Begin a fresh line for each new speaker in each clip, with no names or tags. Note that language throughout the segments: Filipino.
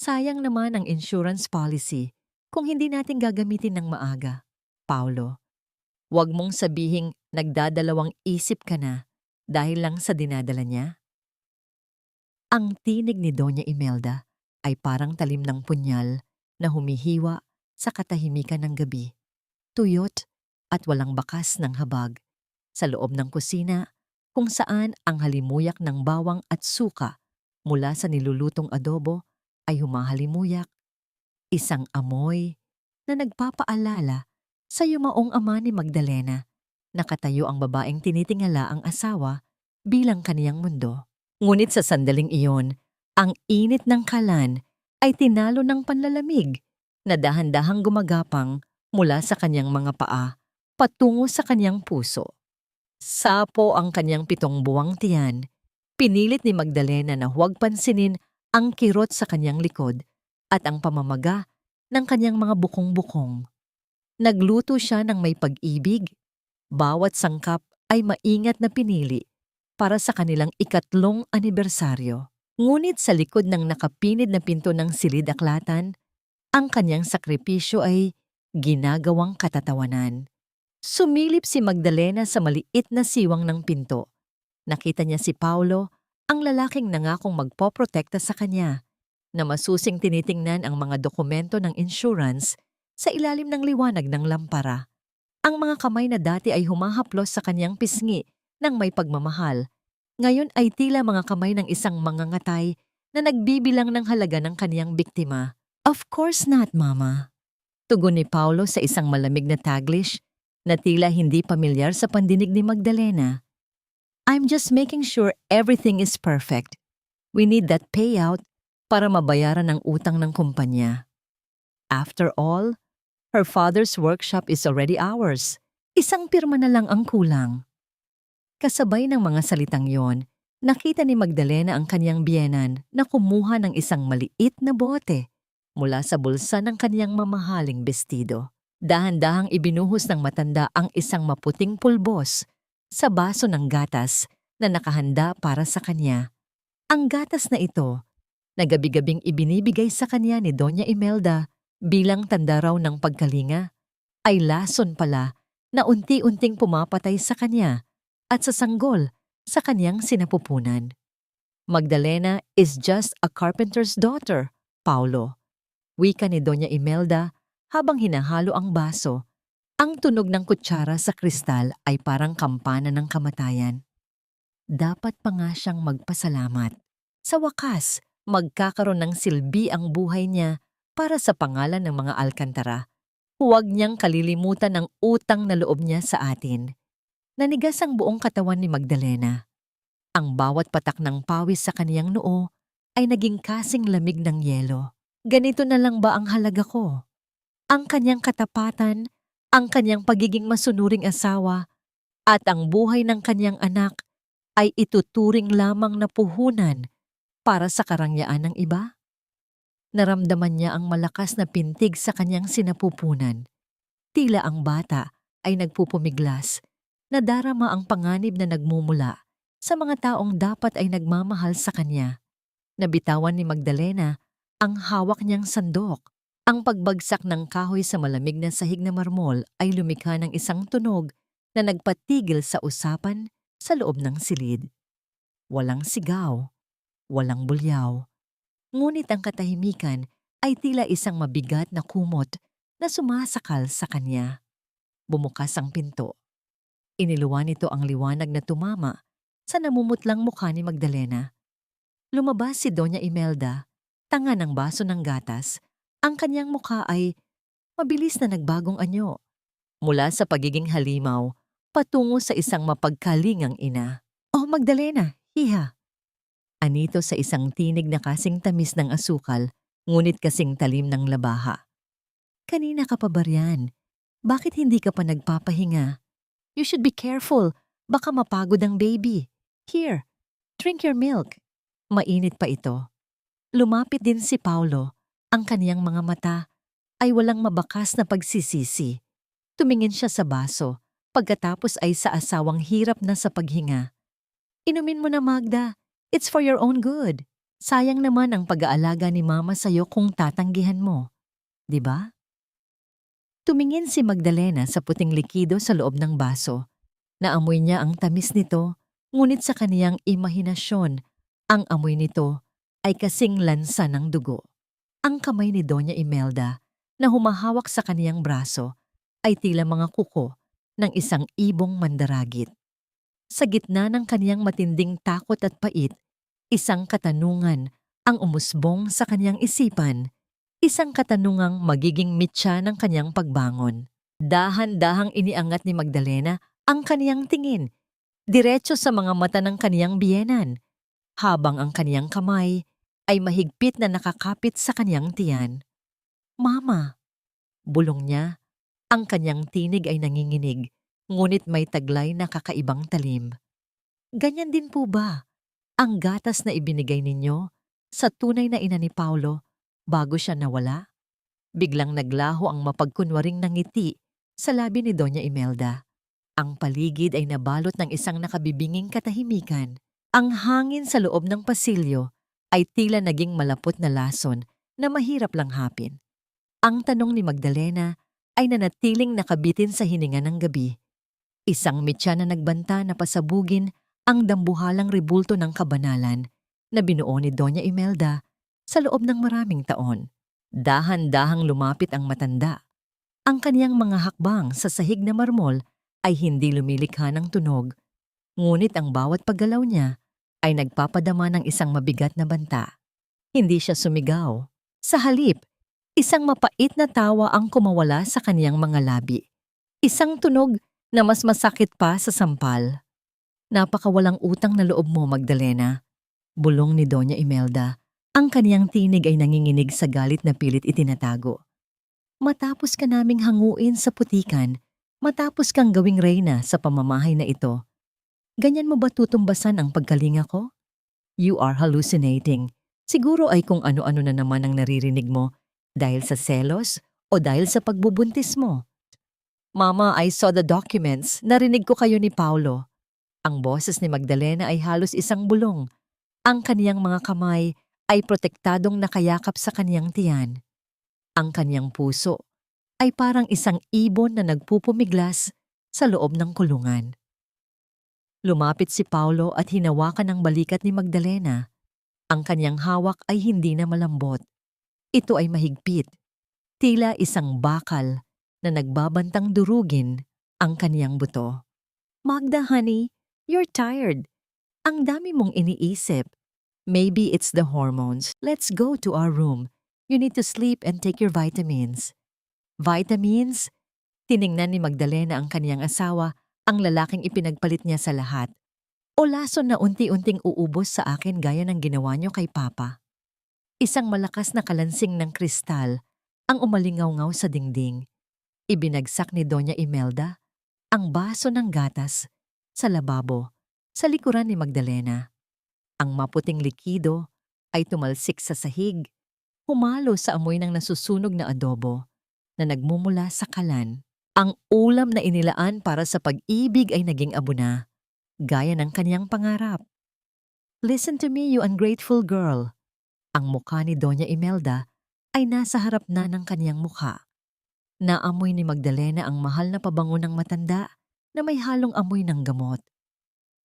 Sayang naman ang insurance policy kung hindi natin gagamitin ng maaga. Paulo, huwag mong sabihing nagdadalawang isip ka na dahil lang sa dinadala niya. Ang tinig ni Doña Imelda ay parang talim ng punyal na humihiwa sa katahimikan ng gabi. Tuyot at walang bakas ng habag sa loob ng kusina kung saan ang halimuyak ng bawang at suka mula sa nilulutong adobo ay humahalimuyak. Isang amoy na nagpapaalala sa yumaong ama ni Magdalena. Nakatayo ang babaeng tinitingala ang asawa bilang kaniyang mundo. Ngunit sa sandaling iyon, ang init ng kalan ay tinalo ng panlalamig na dahan-dahang gumagapang mula sa kanyang mga paa patungo sa kanyang puso. Sapo ang kanyang 7 buwang tiyan. Pinilit ni Magdalena na huwag pansinin ang kirot sa kanyang likod at ang pamamaga ng kanyang mga bukong-bukong. Nagluto siya ng may pag-ibig. Bawat sangkap ay maingat na pinili para sa kanilang 3 anibersaryo. Ngunit sa likod ng nakapinid na pinto ng silid-aklatan, ang kanyang sakripisyo ay ginagawang katatawanan. Sumilip si Magdalena sa maliit na siwang ng pinto. Nakita niya si Paulo, ang lalaking nangakong magpoprotekta sa kanya, na masusing tinitingnan ang mga dokumento ng insurance sa ilalim ng liwanag ng lampara. Ang mga kamay na dati ay humahaplos sa kanyang pisngi ng may pagmamahal. Ngayon ay tila mga kamay ng isang mangangatay na nagbibilang ng halaga ng kaniyang biktima. Of course not, Mama. Tugon ni Paulo sa isang malamig na Taglish na tila hindi pamilyar sa pandinig ni Magdalena. I'm just making sure everything is perfect. We need that payout para mabayaran ang utang ng kumpanya. After all, her father's workshop is already ours. Isang pirma na lang ang kulang. Kasabay ng mga salitang yon, nakita ni Magdalena ang kanyang biyenan na kumuha ng isang maliit na bote mula sa bulsa ng kanyang mamahaling bestido. Dahan-dahang ibinuhos ng matanda ang isang maputing pulbos sa baso ng gatas na nakahanda para sa kanya. Ang gatas na ito, na gabi-gabing ibinibigay sa kanya ni Doña Imelda bilang tanda raw ng pagkalinga, ay lason pala na unti-unting pumapatay sa kanya at sa sanggol sa kanyang sinapupunan. Magdalena is just a carpenter's daughter, Paulo. Wika ni Doña Imelda habang hinahalo ang baso. Ang tunog ng kutsara sa kristal ay parang kampana ng kamatayan. Dapat pa nga siyang magpasalamat. Sa wakas, magkakaroon ng silbi ang buhay niya para sa pangalan ng mga Alcantara. Huwag niyang kalilimutan ang utang na loob niya sa atin. Nanigas ang buong katawan ni Magdalena. Ang bawat patak ng pawis sa kaniyang noo ay naging kasing lamig ng yelo. Ganito na lang ba ang halaga ko? Ang kanyang katapatan, ang kanyang pagiging masunuring asawa, at ang buhay ng kanyang anak ay ituturing lamang na puhunan para sa karangyaan ng iba? Naramdaman niya ang malakas na pintig sa kanyang sinapupunan. Tila ang bata ay nagpupumiglas, nadarama ang panganib na nagmumula sa mga taong dapat ay nagmamahal sa kanya. Nabitawan ni Magdalena ang hawak niyang sandok. Ang pagbagsak ng kahoy sa malamig na sahig na marmol ay lumikha ng isang tunog na nagpatigil sa usapan sa loob ng silid. Walang sigaw, walang bulyaw. Ngunit ang katahimikan ay tila isang mabigat na kumot na sumasakal sa kanya. Bumukas ang pinto. Iniluwan nito ang liwanag na tumama sa namumutlang mukha ni Magdalena. Lumabas si Doña Imelda, tanga ng baso ng gatas. Ang kanyang mukha ay mabilis na nagbagong anyo. Mula sa pagiging halimaw, patungo sa isang mapagkalingang ina. Oh, Magdalena, hiha! Anito sa isang tinig na kasing tamis ng asukal, ngunit kasing talim ng labaha. Kanina ka pa ba riyan? Bakit hindi ka pa nagpapahinga? You should be careful, baka mapagod ang baby. Here, drink your milk. Mainit pa ito. Lumapit din si Paulo. Ang kaniyang mga mata ay walang mabakas na pagsisisi. Tumingin siya sa baso, pagkatapos ay sa asawang hirap na sa paghinga. Inumin mo na, Magda. It's for your own good. Sayang naman ang pag-aalaga ni Mama sa'yo kung tatanggihan mo, di ba? Tumingin si Magdalena sa puting likido sa loob ng baso. Naamoy niya ang tamis nito, ngunit sa kaniyang imahinasyon, ang amoy nito ay kasing lansa ng dugo. Ang kamay ni Doña Imelda na humahawak sa kaniyang braso ay tila mga kuko ng isang ibong mandaragit. Sa gitna ng kaniyang matinding takot at pait, isang katanungan ang umusbong sa kaniyang isipan, isang katanungang magiging mitya ng kaniyang pagbangon. Dahan-dahang iniangat ni Magdalena ang kaniyang tingin, diretso sa mga mata ng kaniyang biyenan, habang ang kaniyang kamay ay mahigpit na nakakapit sa kaniyang tiyan. "Mama," bulong niya, ang kaniyang tinig ay nanginginig, ngunit may taglay na kakaibang talim. "Ganyan din po ba ang gatas na ibinigay ninyo sa tunay na ina ni Paulo bago siya nawala?" Biglang naglaho ang mapagkunwaring ngiti sa labi ni Doña Imelda. Ang paligid ay nabalot ng isang nakabibinging katahimikan. Ang hangin sa loob ng pasilyo ay tila naging malapot na lason na mahirap langhapin. Ang tanong ni Magdalena ay nanatiling nakabitin sa hininga ng gabi. Isang mitya na nagbanta na pasabugin ang dambuhalang rebulto ng kabanalan na binuo ni Doña Imelda sa loob ng maraming taon. Dahan-dahang lumapit ang matanda. Ang kaniyang mga hakbang sa sahig na marmol ay hindi lumilikha ng tunog, ngunit ang bawat paggalaw niya ay nagpapadama ng isang mabigat na banta. Hindi siya sumigaw. Sa halip, isang mapait na tawa ang kumawala sa kaniyang mga labi. Isang tunog na mas masakit pa sa sampal. "Napakawalang utang na loob mo, Magdalena," bulong ni Doña Imelda. Ang kaniyang tinig ay nanginginig sa galit na pilit itinatago. "Matapos ka naming hanguin sa putikan, matapos kang gawing reyna sa pamamahay na ito, ganyan mo ba tutumbasan ang pagkalinga ko? You are hallucinating. Siguro ay kung ano-ano na naman ang naririnig mo dahil sa selos o dahil sa pagbubuntis mo." "Mama, I saw the documents. Narinig ko kayo ni Paulo." Ang boses ni Magdalena ay halos isang bulong. Ang kaniyang mga kamay ay protektadong nakayakap sa kaniyang tiyan. Ang kaniyang puso ay parang isang ibon na nagpupumiglas sa loob ng kulungan. Lumapit si Paulo at hinawakan ang balikat ni Magdalena. Ang kaniyang hawak ay hindi na malambot. Ito ay mahigpit, tila isang bakal na nagbabantang durugin ang kaniyang buto. "Magda, honey, you're tired. Ang dami mong iniisip. Maybe it's the hormones. Let's go to our room. You need to sleep and take your vitamins." "Vitamins?" Tiningnan ni Magdalena ang kaniyang asawa, ang lalaking ipinagpalit niya sa lahat. "O lason na unti-unting uubos sa akin gaya ng ginawa niyo kay Papa?" Isang malakas na kalansing ng kristal ang umalingaw-ngaw sa dingding. Ibinagsak ni Doña Imelda ang baso ng gatas sa lababo sa likuran ni Magdalena. Ang maputing likido ay tumalsik sa sahig, humalo sa amoy ng nasusunog na adobo na nagmumula sa kalan. Ang ulam na inilaan para sa pag-ibig ay naging abo na, gaya ng kaniyang pangarap. "Listen to me, you ungrateful girl." Ang mukha ni Doña Imelda ay nasa harap na ng kaniyang mukha. Naamoy ni Magdalena ang mahal na pabango ng matanda na may halong amoy ng gamot.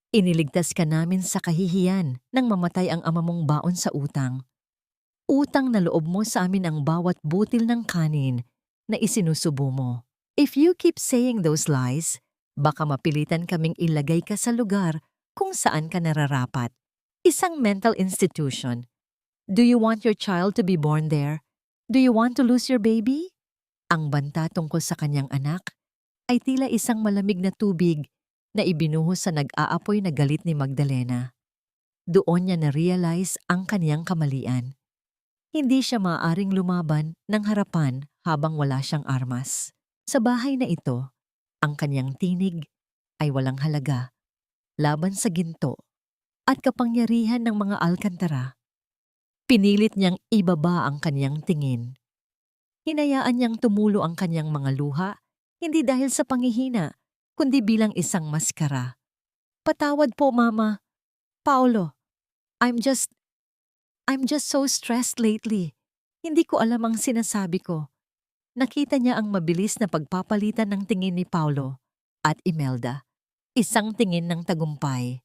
"Iniligtas ka namin sa kahihiyan nang mamatay ang ama mong baon sa utang. Utang na loob mo sa amin ang bawat butil ng kanin na isinusubo mo. If you keep saying those lies, baka mapilitan kaming ilagay ka sa lugar kung saan ka nararapat. Isang mental institution. Do you want your child to be born there? Do you want to lose your baby?" Ang banta tungkol sa kanyang anak ay tila isang malamig na tubig na ibinuhos sa nag-aapoy na galit ni Magdalena. Doon niya na-realize ang kaniyang kamalian. Hindi siya maaaring lumaban ng harapan habang wala siyang armas. Sa bahay na ito, ang kaniyang tinig ay walang halaga laban sa ginto at kapangyarihan ng mga alkantara. Pinilit niyang ibaba ang kaniyang tingin. Hinayaan niyang tumulo ang kaniyang mga luha, hindi dahil sa panghihina, kundi bilang isang maskara. "Patawad po, Mama. Paulo, I'm just..." I'm just so stressed lately. Hindi ko alam ang sinasabi ko. Nakita niya ang mabilis na pagpapalitan ng tingin ni Paulo at Imelda. Isang tingin ng tagumpay.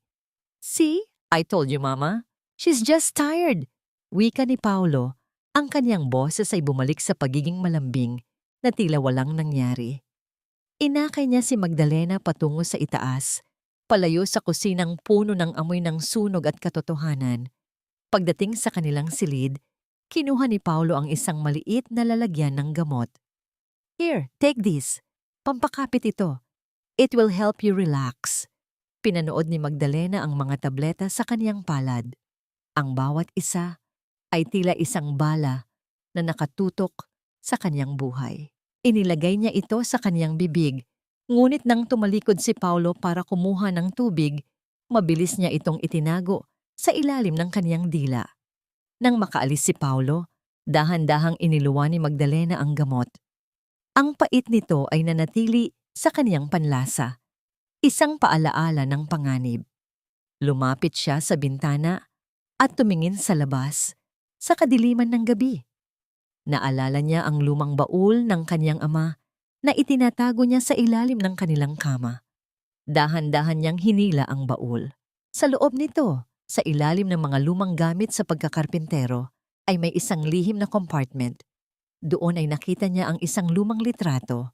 See? I told you, Mama. She's just tired. Wika ni Paulo. Ang kanyang boses ay bumalik sa pagiging malambing na tila walang nangyari. Inakay niya si Magdalena patungo sa itaas, palayo sa kusinang puno ng amoy ng sunog at katotohanan. Pagdating sa kanilang silid, kinuha ni Paulo ang isang maliit na lalagyan ng gamot. Here, take this. Pampakapit ito. It will help you relax. Pinanood ni Magdalena ang mga tableta sa kaniyang palad. Ang bawat isa ay tila isang bala na nakatutok sa kaniyang buhay. Inilagay niya ito sa kaniyang bibig, ngunit nang tumalikod si Paulo para kumuha ng tubig, mabilis niya itong itinago sa ilalim ng kaniyang dila. Nang makaalis si Paulo, dahan-dahang iniluwan ni Magdalena ang gamot. Ang pait nito ay nanatili sa kaniyang panlasa, isang paalaala ng panganib. Lumapit siya sa bintana at tumingin sa labas, sa kadiliman ng gabi. Naalala niya ang lumang baul ng kaniyang ama na itinatago niya sa ilalim ng kanilang kama. Dahan-dahan niyang hinila ang baul. Sa loob nito, sa ilalim ng mga lumang gamit sa pagkakarpintero, ay may isang lihim na compartment. Doon ay nakita niya ang isang lumang litrato,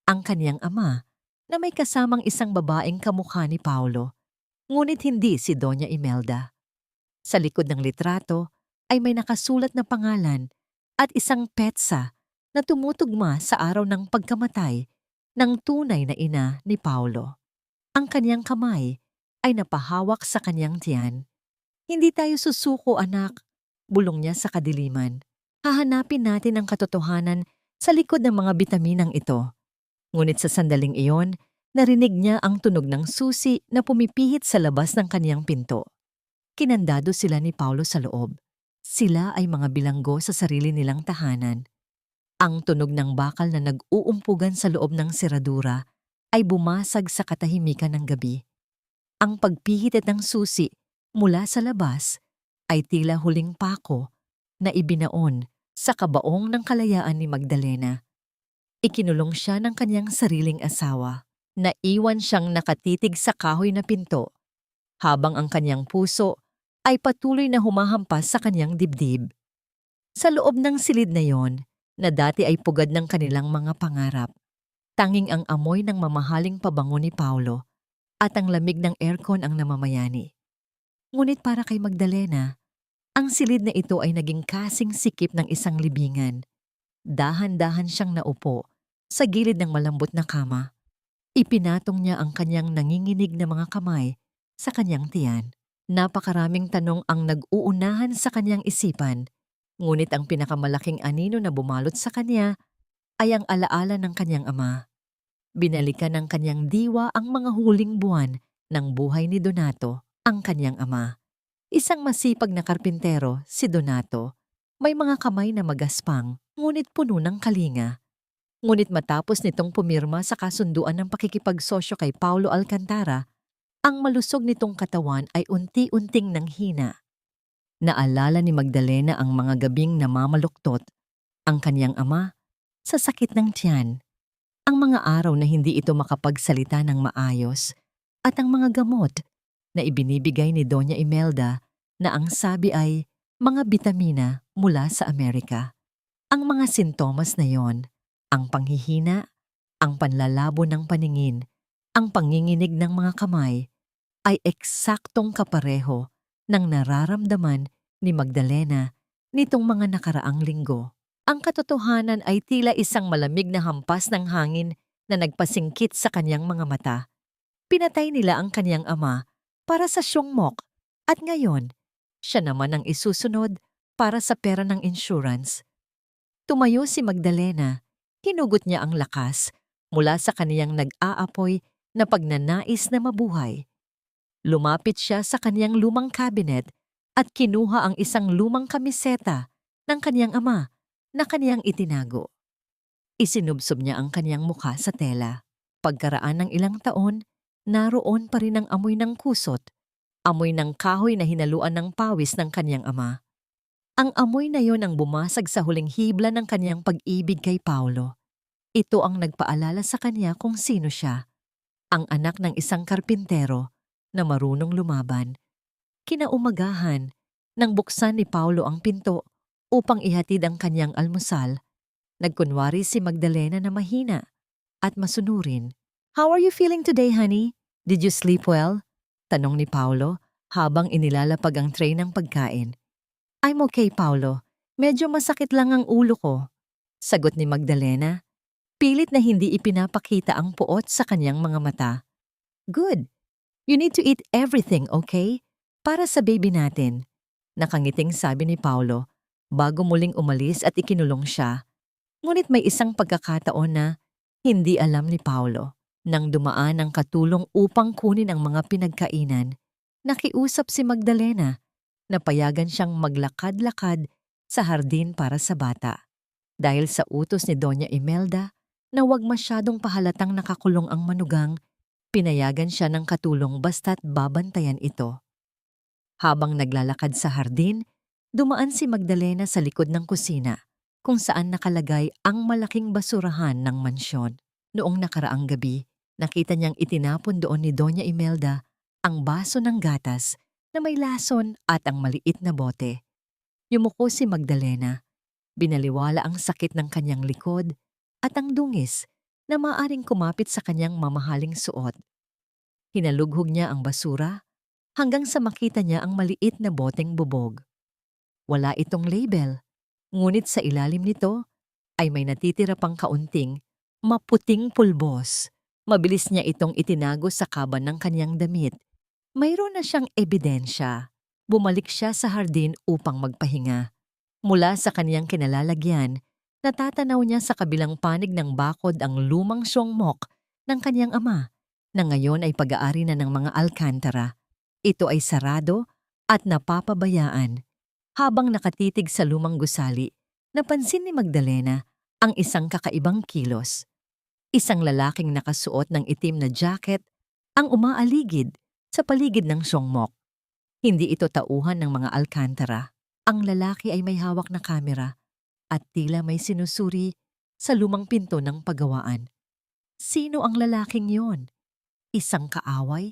ang kaniyang ama na may kasamang isang babaeng kamukha ni Paulo, ngunit hindi si Doña Imelda. Sa likod ng litrato ay may nakasulat na pangalan at isang petsa na tumutugma sa araw ng pagkamatay ng tunay na ina ni Paulo. Ang kaniyang kamay ay napahawak sa kaniyang tiyan. Hindi tayo susuko, anak, bulong niya sa kadiliman. Hahanapin natin ang katotohanan sa likod ng mga bitaminang ito. Ngunit sa sandaling iyon, narinig niya ang tunog ng susi na pumipihit sa labas ng kaniyang pinto. Kinandado sila ni Paulo sa loob. Sila ay mga bilanggo sa sarili nilang tahanan. Ang tunog ng bakal na nag-uumpugan sa loob ng seradura ay bumasag sa katahimikan ng gabi. Ang pagpihit ng susi mula sa labas ay tila huling pako na ibinaon sa kabaong ng kalayaan ni Magdalena. Ikinulong siya ng kanyang sariling asawa. Naiwan siyang nakatitig sa kahoy na pinto, habang ang kanyang puso ay patuloy na humahampas sa kanyang dibdib. Sa loob ng silid na yon, na dati ay pugad ng kanilang mga pangarap, tanging ang amoy ng mamahaling pabango ni Paulo at ang lamig ng aircon ang namamayani. Ngunit para kay Magdalena, ang silid na ito ay naging kasing sikip ng isang libingan. Dahan-dahan siyang naupo sa gilid ng malambot na kama. Ipinatong niya ang kanyang nanginginig na mga kamay sa kanyang tiyan. Napakaraming tanong ang nag-uunahan sa kanyang isipan, ngunit ang pinakamalaking anino na bumalot sa kanya ay ang alaala ng kanyang ama. Binalikan ng kanyang diwa ang mga huling buwan ng buhay ni Donato, ang kanyang ama. Isang masipag na karpintero, si Donato, may mga kamay na magaspang, ngunit puno ng kalinga. Ngunit matapos nitong pumirma sa kasunduan ng pakikipagsosyo kay Paulo Alcantara, ang malusog nitong katawan ay unti-unting nanghina. Naalala ni Magdalena ang mga gabing namamaluktot, ang kanyang ama, sa sakit ng tiyan, ang mga araw na hindi ito makapagsalita ng maayos, at ang mga gamot na ibinibigay ni Doña Imelda na ang sabi ay mga bitamina mula sa Amerika. Ang mga sintomas na yon, ang panghihina, ang panlalabo ng paningin, ang panginginig ng mga kamay, ay eksaktong kapareho ng nararamdaman ni Magdalena nitong mga nakaraang linggo. Ang katotohanan ay tila isang malamig na hampas ng hangin na nagpasingkit sa kanyang mga mata. Pinatay nila ang kanyang ama para sa syongmok at ngayon, siya naman ang isusunod para sa pera ng insurance. Tumayo si Magdalena, hinugot niya ang lakas mula sa kaniyang nag-aapoy na pagnanais na mabuhay. Lumapit siya sa kaniyang lumang cabinet at kinuha ang isang lumang kamiseta ng kaniyang ama na kaniyang itinago. Isinubsob niya ang kaniyang mukha sa tela. Pagkaraan ng ilang taon, naroon pa rin ang amoy ng kusot, amoy ng kahoy na hinaluan ng pawis ng kaniyang ama. Ang amoy na yon ang bumasag sa huling hibla ng kanyang pag-ibig kay Paulo. Ito ang nagpaalala sa kanya kung sino siya, ang anak ng isang karpintero na marunong lumaban. Kinaumagahan, nang buksan ni Paulo ang pinto upang ihatid ang kanyang almusal, nagkunwari si Magdalena na mahina at masunurin. "How are you feeling today, honey? Did you sleep well?" Tanong ni Paulo habang inilalapag ang tray ng pagkain. "I'm okay, Paulo. Medyo masakit lang ang ulo ko," sagot ni Magdalena. Pilit na hindi ipinapakita ang puot sa kanyang mga mata. "Good. You need to eat everything, okay? Para sa baby natin," nakangiting sabi ni Paulo bago muling umalis at ikinulong siya. Ngunit may isang pagkakataon na hindi alam ni Paulo. Nang dumaan ang katulong upang kunin ang mga pinagkainan, nakiusap si Magdalena na payagan siyang maglakad-lakad sa hardin para sa bata. Dahil sa utos ni Doña Imelda na huwag masyadong pahalatang nakakulong ang manugang, pinayagan siya ng katulong basta't babantayan ito. Habang naglalakad sa hardin, dumaan si Magdalena sa likod ng kusina kung saan nakalagay ang malaking basurahan ng mansyon. Noong nakaraang gabi, nakita niyang itinapon doon ni Doña Imelda ang baso ng gatas na may lason at ang maliit na bote. Yumuko si Magdalena. Binaliwala ang sakit ng kanyang likod at ang dungis na maaring kumapit sa kanyang mamahaling suot. Hinalughog niya ang basura hanggang sa makita niya ang maliit na boteng bubog. Wala itong label, ngunit sa ilalim nito ay may natitira pang kaunting maputing pulbos. Mabilis niya itong itinago sa kaban ng kanyang damit. Mayroon na siyang ebidensya. Bumalik siya sa hardin upang magpahinga. Mula sa kanyang kinalalagyan, natatanaw niya sa kabilang panig ng bakod ang lumang siyongmok ng kanyang ama na ngayon ay pag-aari na ng mga Alcantara. Ito ay sarado at napapabayaan. Habang nakatitig sa lumang gusali, napansin ni Magdalena ang isang kakaibang kilos. Isang lalaking nakasuot ng itim na jacket ang umaaligid sa paligid ng siyongmok. Hindi ito tauhan ng mga Alcantara. Ang lalaki ay may hawak na kamera at tila may sinusuri sa lumang pinto ng pagawaan. Sino ang lalaking yon? Isang kaaway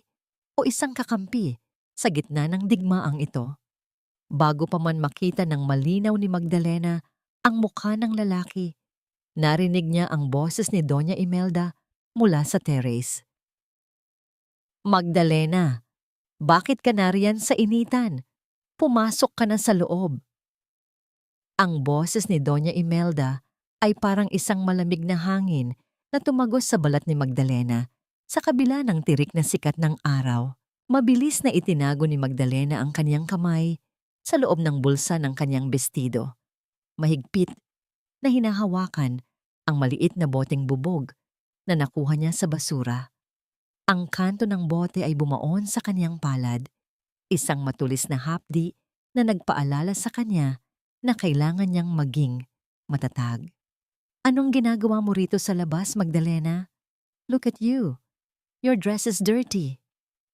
o isang kakampi sa gitna ng digmaang ito? Bago pa man makita ng malinaw ni Magdalena ang mukha ng lalaki, narinig niya ang boses ni Doña Imelda mula sa terrace. "Magdalena, bakit ka nariyan sa initan? Pumasok ka na sa loob." Ang boses ni Doña Imelda ay parang isang malamig na hangin na tumagos sa balat ni Magdalena sa kabila ng tirik na sikat ng araw. Mabilis na itinago ni Magdalena ang kanyang kamay sa loob ng bulsa ng kanyang bestido. Mahigpit na hinahawakan ang maliit na boteng bubog na nakuha niya sa basura. Ang kanto ng bote ay bumaon sa kanyang palad, isang matulis na hapdi na nagpaalala sa kanya na kailangan niyang maging matatag. "Anong ginagawa mo rito sa labas, Magdalena? Look at you. Your dress is dirty,"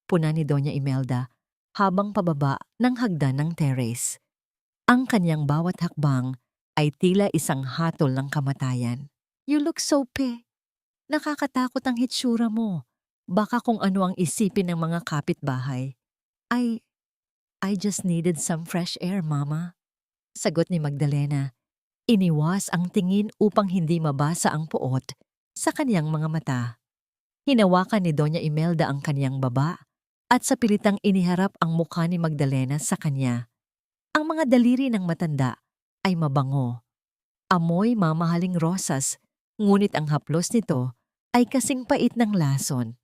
puna ni Doña Imelda habang pababa ng hagdan ng terrace. Ang kanyang bawat hakbang ay tila isang hatol ng kamatayan. "You look so Nakakatakot ang hitsura mo. Baka kung ano ang isipin ng mga kapitbahay." I just needed some fresh air, Mama," sagot ni Magdalena. Iniwas ang tingin upang hindi mabasa ang puot sa kanyang mga mata. Hinawakan ni Doña Imelda ang kanyang baba at sa pilitang iniharap ang mukha ni Magdalena sa kanya. Ang mga daliri ng matanda ay mabango. Amoy mamahaling rosas, ngunit ang haplos nito ay kasing pait ng lason.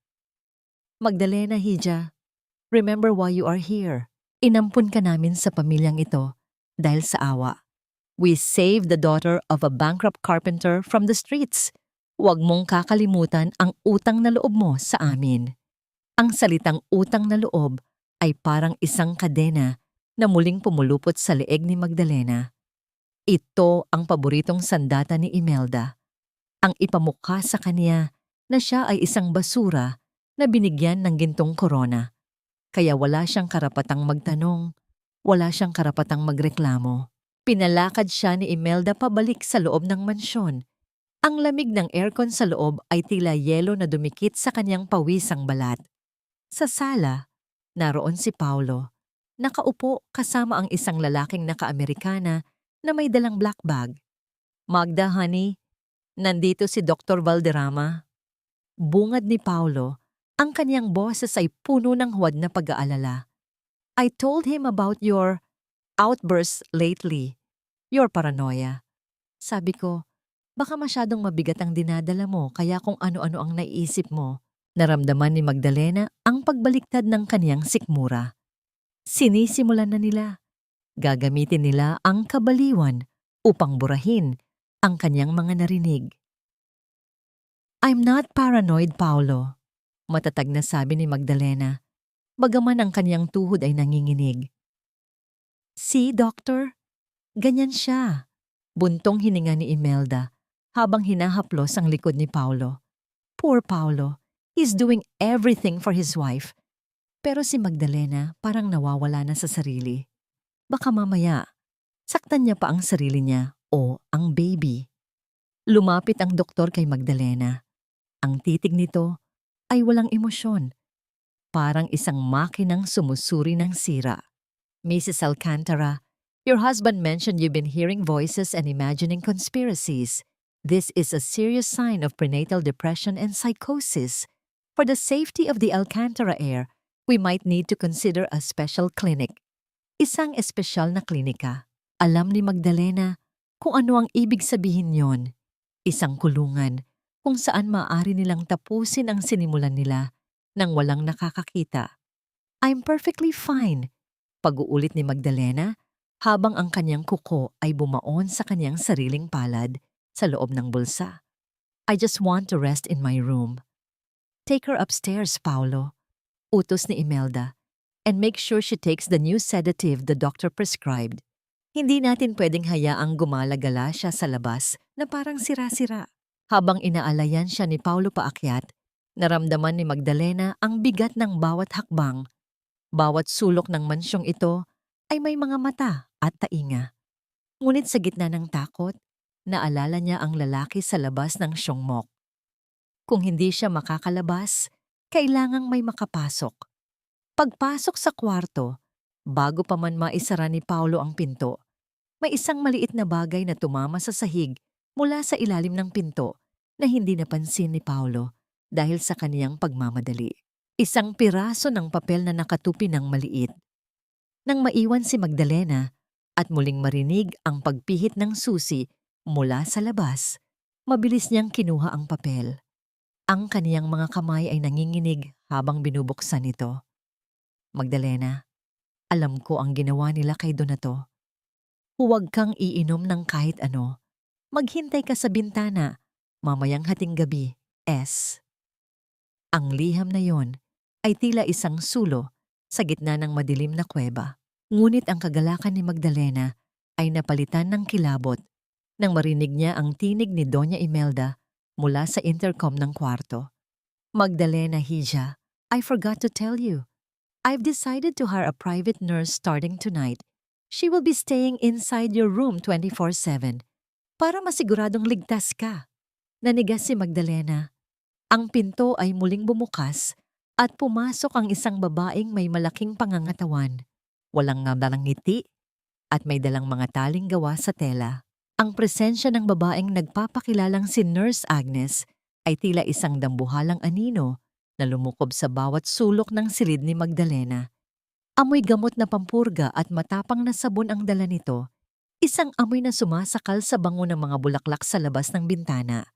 "Magdalena, Hija, remember why you are here. Inampun ka namin sa pamilyang ito dahil sa awa. We saved the daughter of a bankrupt carpenter from the streets. Huwag mong kakalimutan ang utang na loob mo sa amin." Ang salitang utang na loob ay parang isang kadena na muling pumulupot sa leeg ni Magdalena. Ito ang paboritong sandata ni Imelda. Ang ipamukha sa kanya na siya ay isang basura na binigyan ng gintong korona. Kaya wala siyang karapatang magtanong, wala siyang karapatang magreklamo. Pinalakad siya ni Imelda pabalik sa loob ng mansyon. Ang lamig ng aircon sa loob ay tila yelo na dumikit sa kanyang pawisang balat. Sa sala, naroon si Paulo. Nakaupo kasama ang isang lalaking naka-Amerikana na may dalang black bag. Magda, honey, nandito si Dr. Valderrama. Bungad ni Paulo, ang kanyang boses ay puno ng huwad na pag-aalala. I told him about your outbursts lately, your paranoia. Sabi ko, baka masyadong mabigat ang dinadala mo kaya kung ano-ano ang naiisip mo. Naramdaman ni Magdalena ang pagbaliktad ng kaniyang sikmura. Sinisimulan na nila. Gagamitin nila ang kabaliwan upang burahin ang kanyang mga narinig. I'm not paranoid, Paulo. Matatag na sabi ni Magdalena, bagaman ang kaniyang tuhod ay nanginginig. See, doctor? Ganyan siya. Buntong hininga ni Imelda habang hinahaplos ang likod ni Paulo. Poor Paulo. He's doing everything for his wife. Pero si Magdalena parang nawawala na sa sarili. Baka mamaya, saktan niya pa ang sarili niya o ang baby. Lumapit ang doktor kay Magdalena. Ang titig nito ay walang emosyon. Parang isang makinang sumusuri ng sira. Mrs. Alcantara, your husband mentioned you've been hearing voices and imagining conspiracies. This is a serious sign of prenatal depression and psychosis. For the safety of the Alcantara air, we might need to consider a special clinic. Isang espesyal na klinika. Alam ni Magdalena kung ano ang ibig sabihin yon. Isang kulungan kung saan maaari nilang tapusin ang sinimulan nila nang walang nakakakita. I'm perfectly fine, pag-uulit ni Magdalena habang ang kanyang kuko ay bumaon sa kanyang sariling palad sa loob ng bulsa. I just want to rest in my room. Take her upstairs, Paulo, utos ni Imelda, and make sure she takes the new sedative the doctor prescribed. Hindi natin pwedeng hayaang gumalagala siya sa labas na parang sira-sira. Habang inaalayan siya ni Paulo paakyat, naramdaman ni Magdalena ang bigat ng bawat hakbang. Bawat sulok ng mansyong ito ay may mga mata at tainga. Ngunit sa gitna ng takot, naalala niya ang lalaki sa labas ng Siongmok. Kung hindi siya makakalabas, kailangang may makapasok. Pagpasok sa kwarto, bago pa man maisara ni Paulo ang pinto, may isang maliit na bagay na tumama sa sahig mula sa ilalim ng pinto na hindi napansin ni Paulo dahil sa kaniyang pagmamadali. Isang piraso ng papel na nakatupi ng maliit. Nang maiwan si Magdalena at muling marinig ang pagpihit ng susi mula sa labas, mabilis niyang kinuha ang papel. Ang kaniyang mga kamay ay nanginginig habang binubuksan ito. Magdalena, alam ko ang ginawa nila kay Donato. Huwag kang iinom ng kahit ano. Maghintay ka sa bintana, mamayang hating gabi, S. Ang liham na yon ay tila isang sulo sa gitna ng madilim na kuweba. Ngunit ang kagalakan ni Magdalena ay napalitan ng kilabot nang marinig niya ang tinig ni Doña Imelda mula sa intercom ng kwarto. Magdalena Hija, I forgot to tell you. I've decided to hire a private nurse starting tonight. She will be staying inside your room 24/7 para masiguradong ligtas ka. Nanigas si Magdalena. Ang pinto ay muling bumukas at pumasok ang isang babaeng may malaking pangangatawan, walang dalang ngiti at may dalang mga taling gawa sa tela. Ang presensya ng babaeng nagpapakilalang si Nurse Agnes ay tila isang dambuhalang anino na lumukob sa bawat sulok ng silid ni Magdalena. Amoy gamot na pampurga at matapang na sabon ang dala nito, isang amoy na sumasakal sa bango ng mga bulaklak sa labas ng bintana.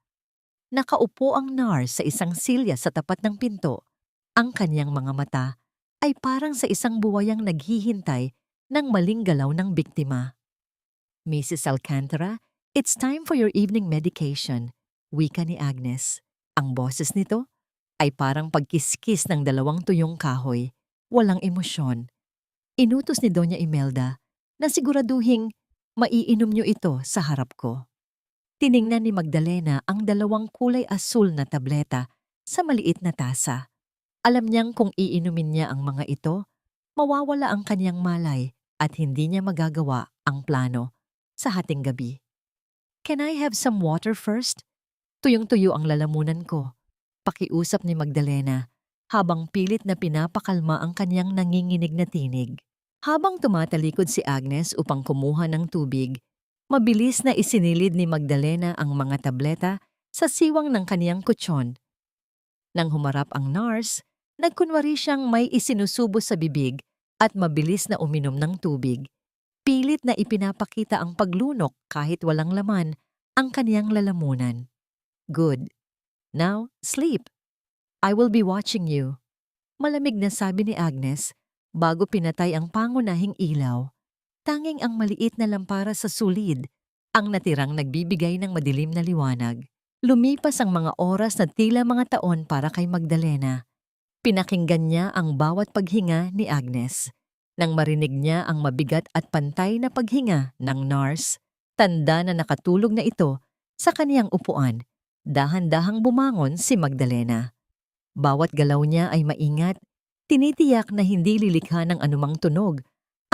Nakaupo ang nurse sa isang silya sa tapat ng pinto. Ang kanyang mga mata ay parang sa isang buwayang naghihintay ng maling galaw ng biktima. Mrs. Alcantara, it's time for your evening medication, wika ni Agnes. Ang boses nito ay parang pagkiskis ng dalawang tuyong kahoy, walang emosyon. Inutos ni Doña Imelda na siguraduhing maiinom niyo ito sa harap ko. Tiningnan ni Magdalena ang dalawang kulay asul na tableta sa maliit na tasa. Alam niyang kung iinumin niya ang mga ito, mawawala ang kanyang malay at hindi niya magagawa ang plano. sa hating gabi. "Can I have some water first?" Tuyong-tuyo ang lalamunan ko. Pakiusap ni Magdalena habang pilit na pinapakalma ang kanyang nanginginig na tinig. Habang tumatalikod si Agnes upang kumuha ng tubig, mabilis na isinilid ni Magdalena ang mga tableta sa siwang ng kaniyang kutsyon. Nang humarap ang nurse, nagkunwari siyang may isinusubo sa bibig at mabilis na uminom ng tubig. Pilit na ipinapakita ang paglunok kahit walang laman ang kaniyang lalamunan. "Good. Now, sleep. I will be watching you." Malamig na sabi ni Agnes bago pinatay ang pangunahing ilaw. Tanging ang maliit na lampara sa sulid ang natirang nagbibigay ng madilim na liwanag. Lumipas ang mga oras na tila mga taon para kay Magdalena. Pinakinggan niya ang bawat paghinga ni Agnes. Nang marinig niya ang mabigat at pantay na paghinga ng nurse, tanda na nakatulog na ito sa kaniyang upuan. Dahan-dahang bumangon si Magdalena. Bawat galaw niya ay maingat, tinitiyak na hindi lilikha ng anumang tunog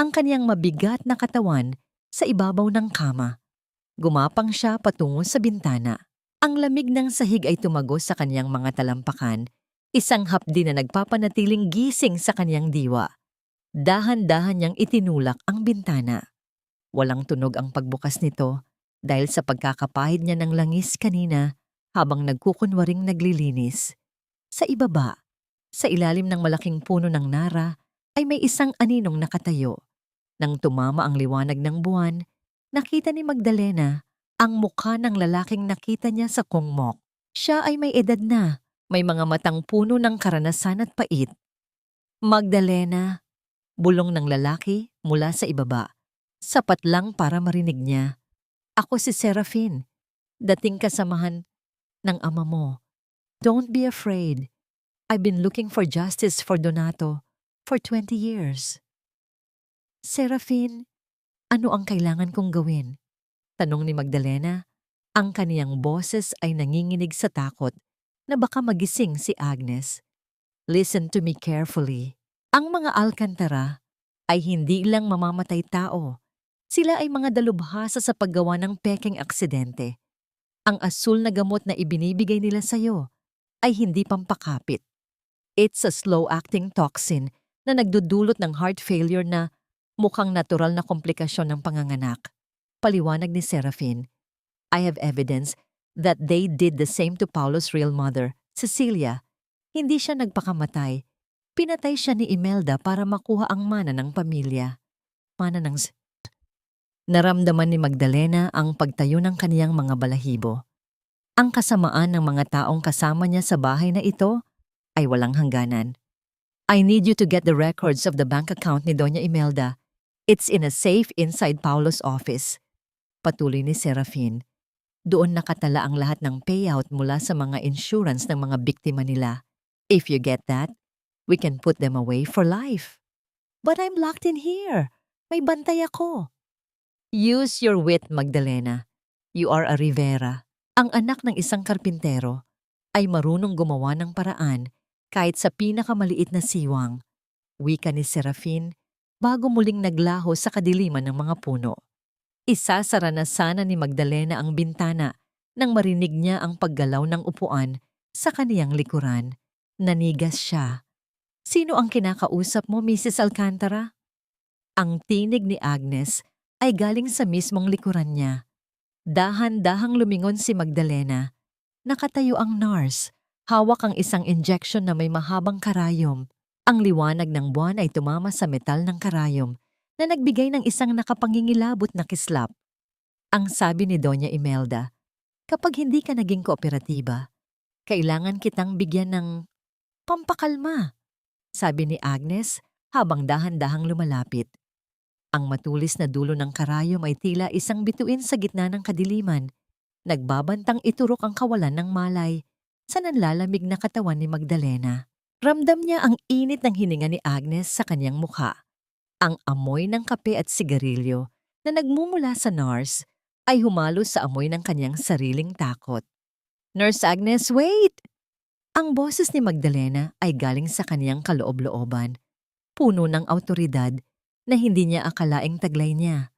ang kaniyang mabigat na katawan sa ibabaw ng kama. Gumapang siya patungo sa bintana. Ang lamig ng sahig ay tumagos sa kaniyang mga talampakan, isang hapdi na nagpapanatiling gising sa kaniyang diwa. Dahan-dahan niyang itinulak ang bintana. Walang tunog ang pagbukas nito dahil sa pagkakapahid niya ng langis kanina habang nagkukunwaring naglilinis. Sa ibaba, sa ilalim ng malaking puno ng nara, ay may isang aninong nakatayo. Nang tumama ang liwanag ng buwan, nakita ni Magdalena ang mukha ng lalaking nakita niya sa kungmok. Siya ay may edad na, may mga matang puno ng karanasan at pait. "Magdalena," bulong ng lalaki mula sa ibaba. Sapat lang para marinig niya. "Ako si Serafin, dating kasamahan ng ama mo. Don't be afraid. I've been looking for justice for Donato for 20 years. "Serafin, ano ang kailangan kong gawin?" tanong ni Magdalena. Ang kaniyang boses ay nanginginig sa takot na baka magising si Agnes. "Listen to me carefully. Ang mga alkantara ay hindi lang mamamatay tao. Sila ay mga dalubhasa sa paggawa ng pekeng aksidente. Ang asul na gamot na ibinibigay nila sa'yo ay hindi pampakapit. It's a slow-acting toxin na nagdudulot ng heart failure na mukhang natural na komplikasyon ng panganganak." Paliwanag ni Serafin. "I have evidence that they did the same to Paulo's real mother, Cecilia. Hindi siya nagpakamatay. Pinatay siya ni Imelda para makuha ang mana ng pamilya." Mana ng Naramdaman ni Magdalena ang pagtayo ng kaniyang mga balahibo. Ang kasamaan ng mga taong kasama niya sa bahay na ito ay walang hangganan. "I need you to get the records of the bank account ni Doña Imelda. It's in a safe inside Paulo's office." Patuloy ni Serafin. "Doon nakatala ang lahat ng payout mula sa mga insurance ng mga biktima nila. If you get that, we can put them away for life." "But I'm locked in here. May bantay ako." "Use your wit, Magdalena. You are a Rivera. Ang anak ng isang karpintero ay marunong gumawa ng paraan kahit sa pinakamaliit na siwang." Wika ni Serafin bago muling naglaho sa kadiliman ng mga puno. Isasara na sana ni Magdalena ang bintana nang marinig niya ang paggalaw ng upuan sa kaniyang likuran. Nanigas siya. "Sino ang kinakausap mo, Mrs. Alcantara?" Ang tinig ni Agnes ay galing sa mismong likuran niya. Dahan-dahang lumingon si Magdalena. Nakatayo ang nurse. Hawak ang isang injection na may mahabang karayom. Ang liwanag ng buwan ay tumama sa metal ng karayom na nagbigay ng isang nakapangingilabot na kislap. Ang sabi ni Doña Imelda, "Kapag hindi ka naging kooperatiba, kailangan kitang bigyan ng pampakalma," sabi ni Agnes habang dahan-dahang lumalapit. Ang matulis na dulo ng karayom ay tila isang bituin sa gitna ng kadiliman. Nagbabantang iturok ang kawalan ng malay sa nanlalamig na katawan ni Magdalena. Ramdam niya ang init ng hininga ni Agnes sa kanyang mukha. Ang amoy ng kape at sigarilyo na nagmumula sa nurse ay humalo sa amoy ng kanyang sariling takot. "Nurse Agnes, wait!" Ang boses ni Magdalena ay galing sa kaniyang kaloob-looban, puno ng awtoridad na hindi niya akalaing taglay niya.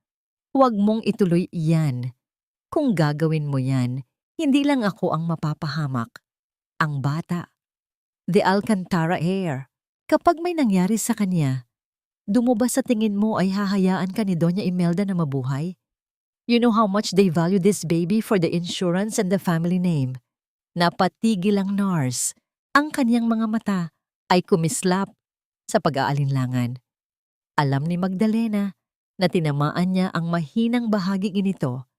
Huwag mong ituloy iyan. Kung gagawin mo yan, hindi lang ako ang mapapahamak. Ang bata. The Alcantara heir. Kapag may nangyari sa kanya, ba sa tingin mo ay hahayaan ka ni Doña Imelda na mabuhay? You know how much they value this baby for the insurance and the family name. Napatigil ang nurse. Ang kanyang mga mata ay kumislap sa pag-aalinlangan. Alam ni Magdalena na tinamaan niya ang mahinang bahaging ito,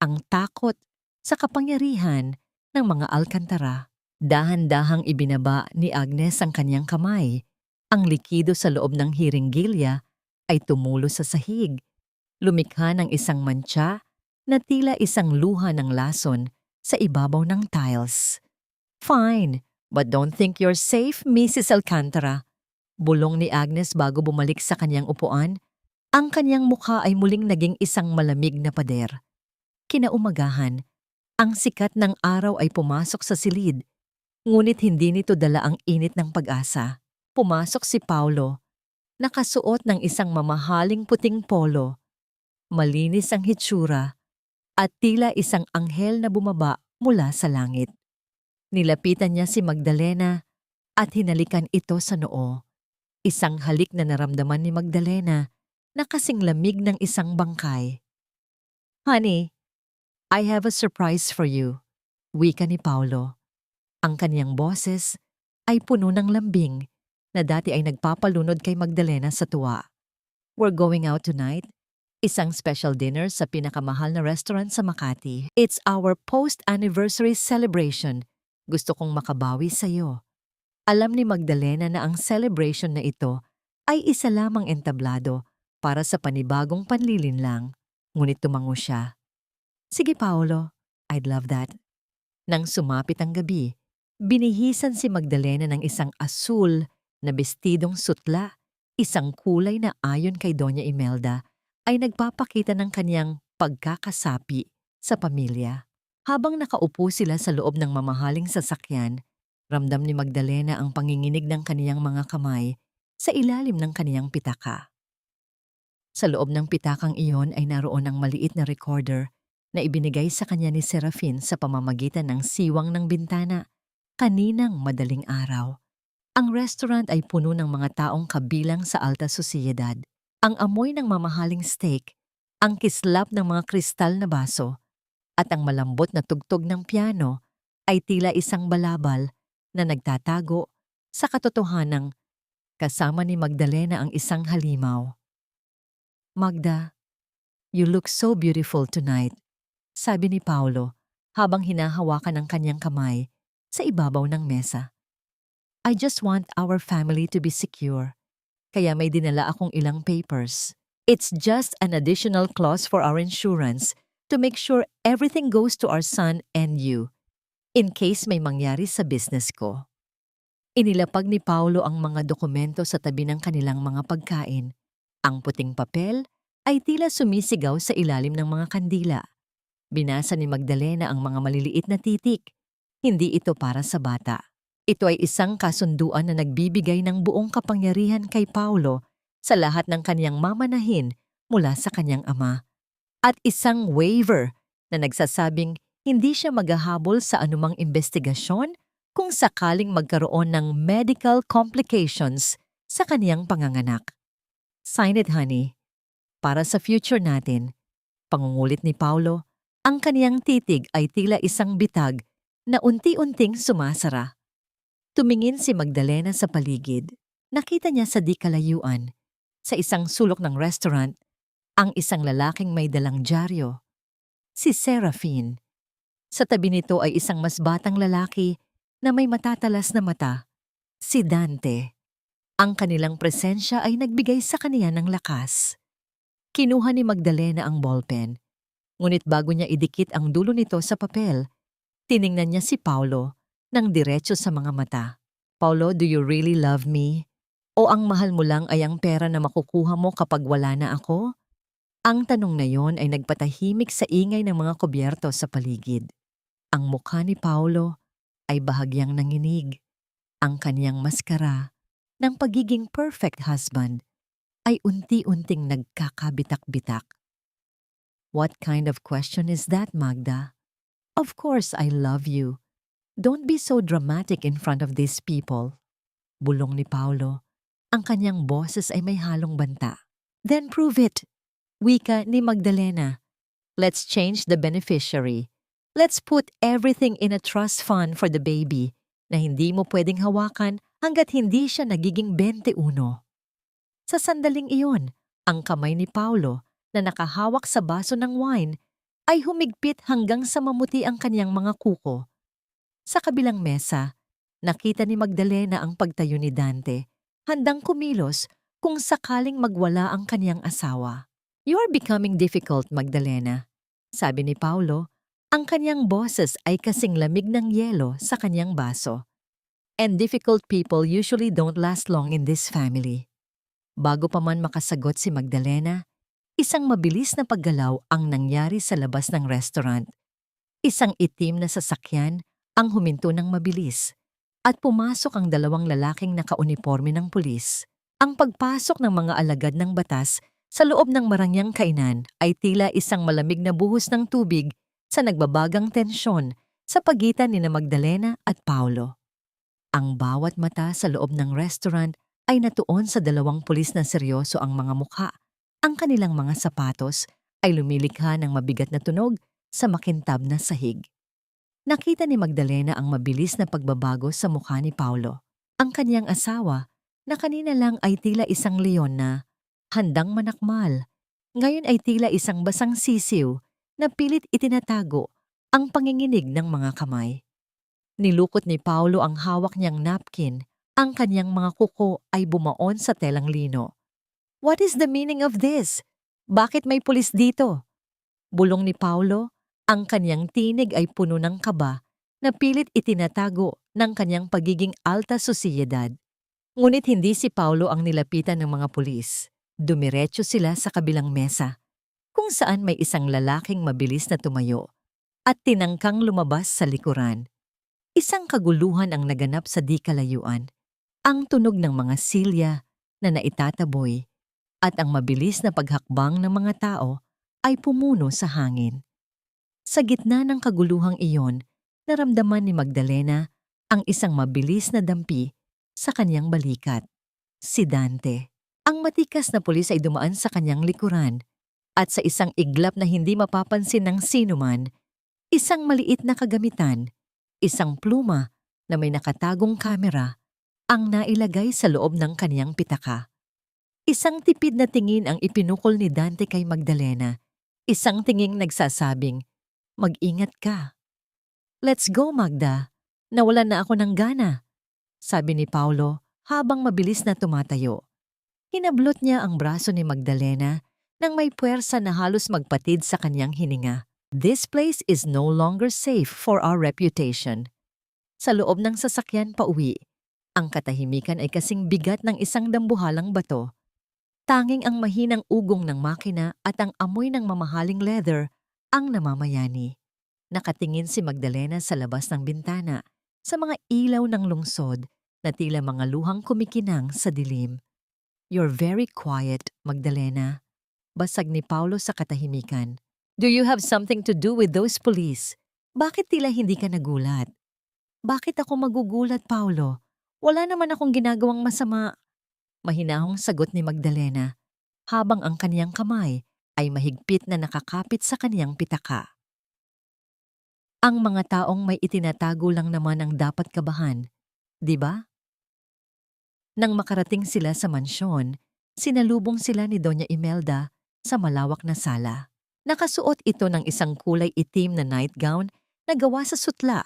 ang takot sa kapangyarihan ng mga Alcantara. Dahan-dahang ibinaba ni Agnes ang kanyang kamay. Ang likido sa loob ng hiringgilya ay tumulo sa sahig. Lumikha ng isang mantsa na tila isang luha ng lason sa ibabaw ng tiles. Fine, but don't think you're safe, Mrs. Alcantara. Bulong ni Agnes bago bumalik sa kanyang upuan. Ang kanyang mukha ay muling naging isang malamig na pader. Kinaumagahan, ang sikat ng araw ay pumasok sa silid, ngunit hindi nito dala ang init ng pag-asa. Pumasok si Paulo, nakasuot ng isang mamahaling puting polo. Malinis ang hitsura at tila isang anghel na bumaba mula sa langit. Nilapitan niya si Magdalena at hinalikan ito sa noo. Isang halik na naramdaman ni Magdalena na kasing lamig ng isang bangkay. Honey, I have a surprise for you, wika ni Paulo. Ang kaniyang boses ay puno ng lambing na dati ay nagpapalunod kay Magdalena sa tuwa. We're going out tonight. Isang special dinner sa pinakamahal na restaurant sa Makati. It's our post-anniversary celebration. Gusto kong makabawi sa'yo. Alam ni Magdalena na ang celebration na ito ay isa lamang entablado para sa panibagong panlilinlang. Ngunit tumango siya. Sige Paolo, I'd love that. Nang sumapit ang gabi, binihisan si Magdalena ng isang asul na bestidong sutla, isang kulay na ayon kay Doña Imelda ay nagpapakita ng kanyang pagkakasapi sa pamilya. Habang nakaupo sila sa loob ng mamahaling sasakyan, ramdam ni Magdalena ang panginginig ng kaniyang mga kamay sa ilalim ng kaniyang pitaka. Sa loob ng pitakang iyon ay naroon ang maliit na recorder na ibinigay sa kanya ni Serafin sa pamamagitan ng siwang ng bintana kaninang madaling araw. Ang restaurant ay puno ng mga taong kabilang sa alta sosyedad. Ang amoy ng mamahaling steak, ang kislap ng mga kristal na baso, at ang malambot na tugtog ng piano ay tila isang balabal na nagtatago sa katotohanang kasama ni Magdalena ang isang halimaw. Magda, you look so beautiful tonight, sabi ni Paulo habang hinahawakan ang kanyang kamay sa ibabaw ng mesa. I just want our family to be secure. Kaya may dinala akong ilang papers. It's just an additional clause for our insurance to make sure everything goes to our son and you, in case may mangyari sa business ko. Inilapag ni Paulo ang mga dokumento sa tabi ng kanilang mga pagkain. Ang puting papel ay tila sumisigaw sa ilalim ng mga kandila. Binasa ni Magdalena ang mga maliliit na titik. Hindi ito para sa bata. Ito ay isang kasunduan na nagbibigay ng buong kapangyarihan kay Paulo sa lahat ng kanyang mamanahin mula sa kanyang ama. At isang waiver na nagsasabing hindi siya maghahabol sa anumang investigasyon kung sakaling magkaroon ng medical complications sa kaniyang panganganak. Sign it, honey. Para sa future natin. Pangungulit ni Paulo, ang kaniyang titig ay tila isang bitag na unti-unting sumasara. Tumingin si Magdalena sa paligid. Nakita niya sa di kalayuan, sa isang sulok ng restaurant, ang isang lalaking may dalang dyaryo. Si Serafin. Sa tabi nito ay isang mas batang lalaki na may matatalas na mata. Si Dante. Ang kanilang presensya ay nagbigay sa kaniya ng lakas. Kinuha ni Magdalena ang ballpen. Ngunit bago niya idikit ang dulo nito sa papel, tiningnan niya si Paulo ng diretso sa mga mata. Paulo, do you really love me? O ang mahal mo lang ay ang pera na makukuha mo kapag wala na ako? Ang tanong na yon ay nagpatahimik sa ingay ng mga kubyerto sa paligid. Ang mukha ni Paulo ay bahagyang nanginig. Ang kaniyang maskara ng pagiging perfect husband ay unti-unting nagkakabitak-bitak. What kind of question is that, Magda? Of course I love you. Don't be so dramatic in front of these people. Bulong ni Paulo. Ang kanyang boses ay may halong banta. Then prove it. Wika ni Magdalena. Let's change the beneficiary. Let's put everything in a trust fund for the baby na hindi mo pwedeng hawakan hanggat hindi siya nagiging 21. Sa sandaling iyon, ang kamay ni Paulo na nakahawak sa baso ng wine ay humigpit hanggang sa mamuti ang kanyang mga kuko. Sa kabilang mesa, nakita ni Magdalena ang pagtayo ni Dante, handang kumilos kung sakaling magwala ang kanyang asawa. You are becoming difficult, Magdalena, sabi ni Paulo. Ang kanyang boses ay kasing lamig ng yelo sa kanyang baso. And difficult people usually don't last long in this family. Bago pa man makasagot si Magdalena, isang mabilis na paggalaw ang nangyari sa labas ng restaurant. Isang itim na sasakyan ang huminto ng mabilis at pumasok ang dalawang lalaking nakauniporme ng pulis. Ang pagpasok ng mga alagad ng batas sa loob ng marangyang kainan ay tila isang malamig na buhos ng tubig sa nagbabagang tensyon sa pagitan ni Magdalena at Paulo. Ang bawat mata sa loob ng restaurant ay natuon sa dalawang pulis na seryoso ang mga mukha. Ang kanilang mga sapatos ay lumilikha ng mabigat na tunog sa makintab na sahig. Nakita ni Magdalena ang mabilis na pagbabago sa mukha ni Paulo. Ang kanyang asawa na kanina lang ay tila isang leon na handang manakmal, ngayon ay tila isang basang sisiw na pilit itinatago ang panginginig ng mga kamay. Nilukot ni Paulo ang hawak niyang napkin. Ang kanyang mga kuko ay bumaon sa telang lino. What is the meaning of this? Bakit may pulis dito? Bulong ni Paulo, ang kanyang tinig ay puno ng kaba na pilit itinatago ng kanyang pagiging alta sosyedad. Ngunit hindi si Paulo ang nilapitan ng mga pulis. Dumiretso sila sa kabilang mesa, kung saan may isang lalaking mabilis na tumayo at tinangkang lumabas sa likuran. Isang kaguluhan ang naganap sa di kalayuan. Ang tunog ng mga silya na naitataboy at ang mabilis na paghakbang ng mga tao ay pumuno sa hangin. Sa gitna ng kaguluhang iyon, naramdaman ni Magdalena ang isang mabilis na dampi sa kanyang balikat. Si Dante. Ang matikas na pulis ay dumaan sa kanyang likuran at sa isang iglap na hindi mapapansin ng sinuman, isang maliit na kagamitan, isang pluma na may nakatagong kamera ang nailagay sa loob ng kaniyang pitaka. Isang tipid na tingin ang ipinukol ni Dante kay Magdalena. Isang tinging nagsasabing, mag-ingat ka. Let's go, Magda. Nawalan na ako ng gana, sabi ni Paulo habang mabilis na tumatayo. Hinablot niya ang braso ni Magdalena nang may puwersa na halos magpatid sa kanyang hininga. This place is no longer safe for our reputation. Sa loob ng sasakyan pauwi, ang katahimikan ay kasing bigat ng isang dambuhalang bato. Tanging ang mahinang ugong ng makina at ang amoy ng mamahaling leather ang namamayani. Nakatingin si Magdalena sa labas ng bintana, sa mga ilaw ng lungsod na tila mga luhang kumikinang sa dilim. You're very quiet, Magdalena. Basag ni Paulo sa katahimikan. Do you have something to do with those police? Bakit tila hindi ka nagulat? Bakit ako magugulat, Paulo? Wala naman akong ginagawang masama. Mahinahong sagot ni Magdalena, habang ang kaniyang kamay ay mahigpit na nakakapit sa kaniyang pitaka. Ang mga taong may itinatago lang naman ang dapat kabahan, di ba? Nang makarating sila sa mansyon, sinalubong sila ni Doña Imelda sa malawak na sala. Nakasuot ito ng isang kulay itim na nightgown na gawa sa sutla,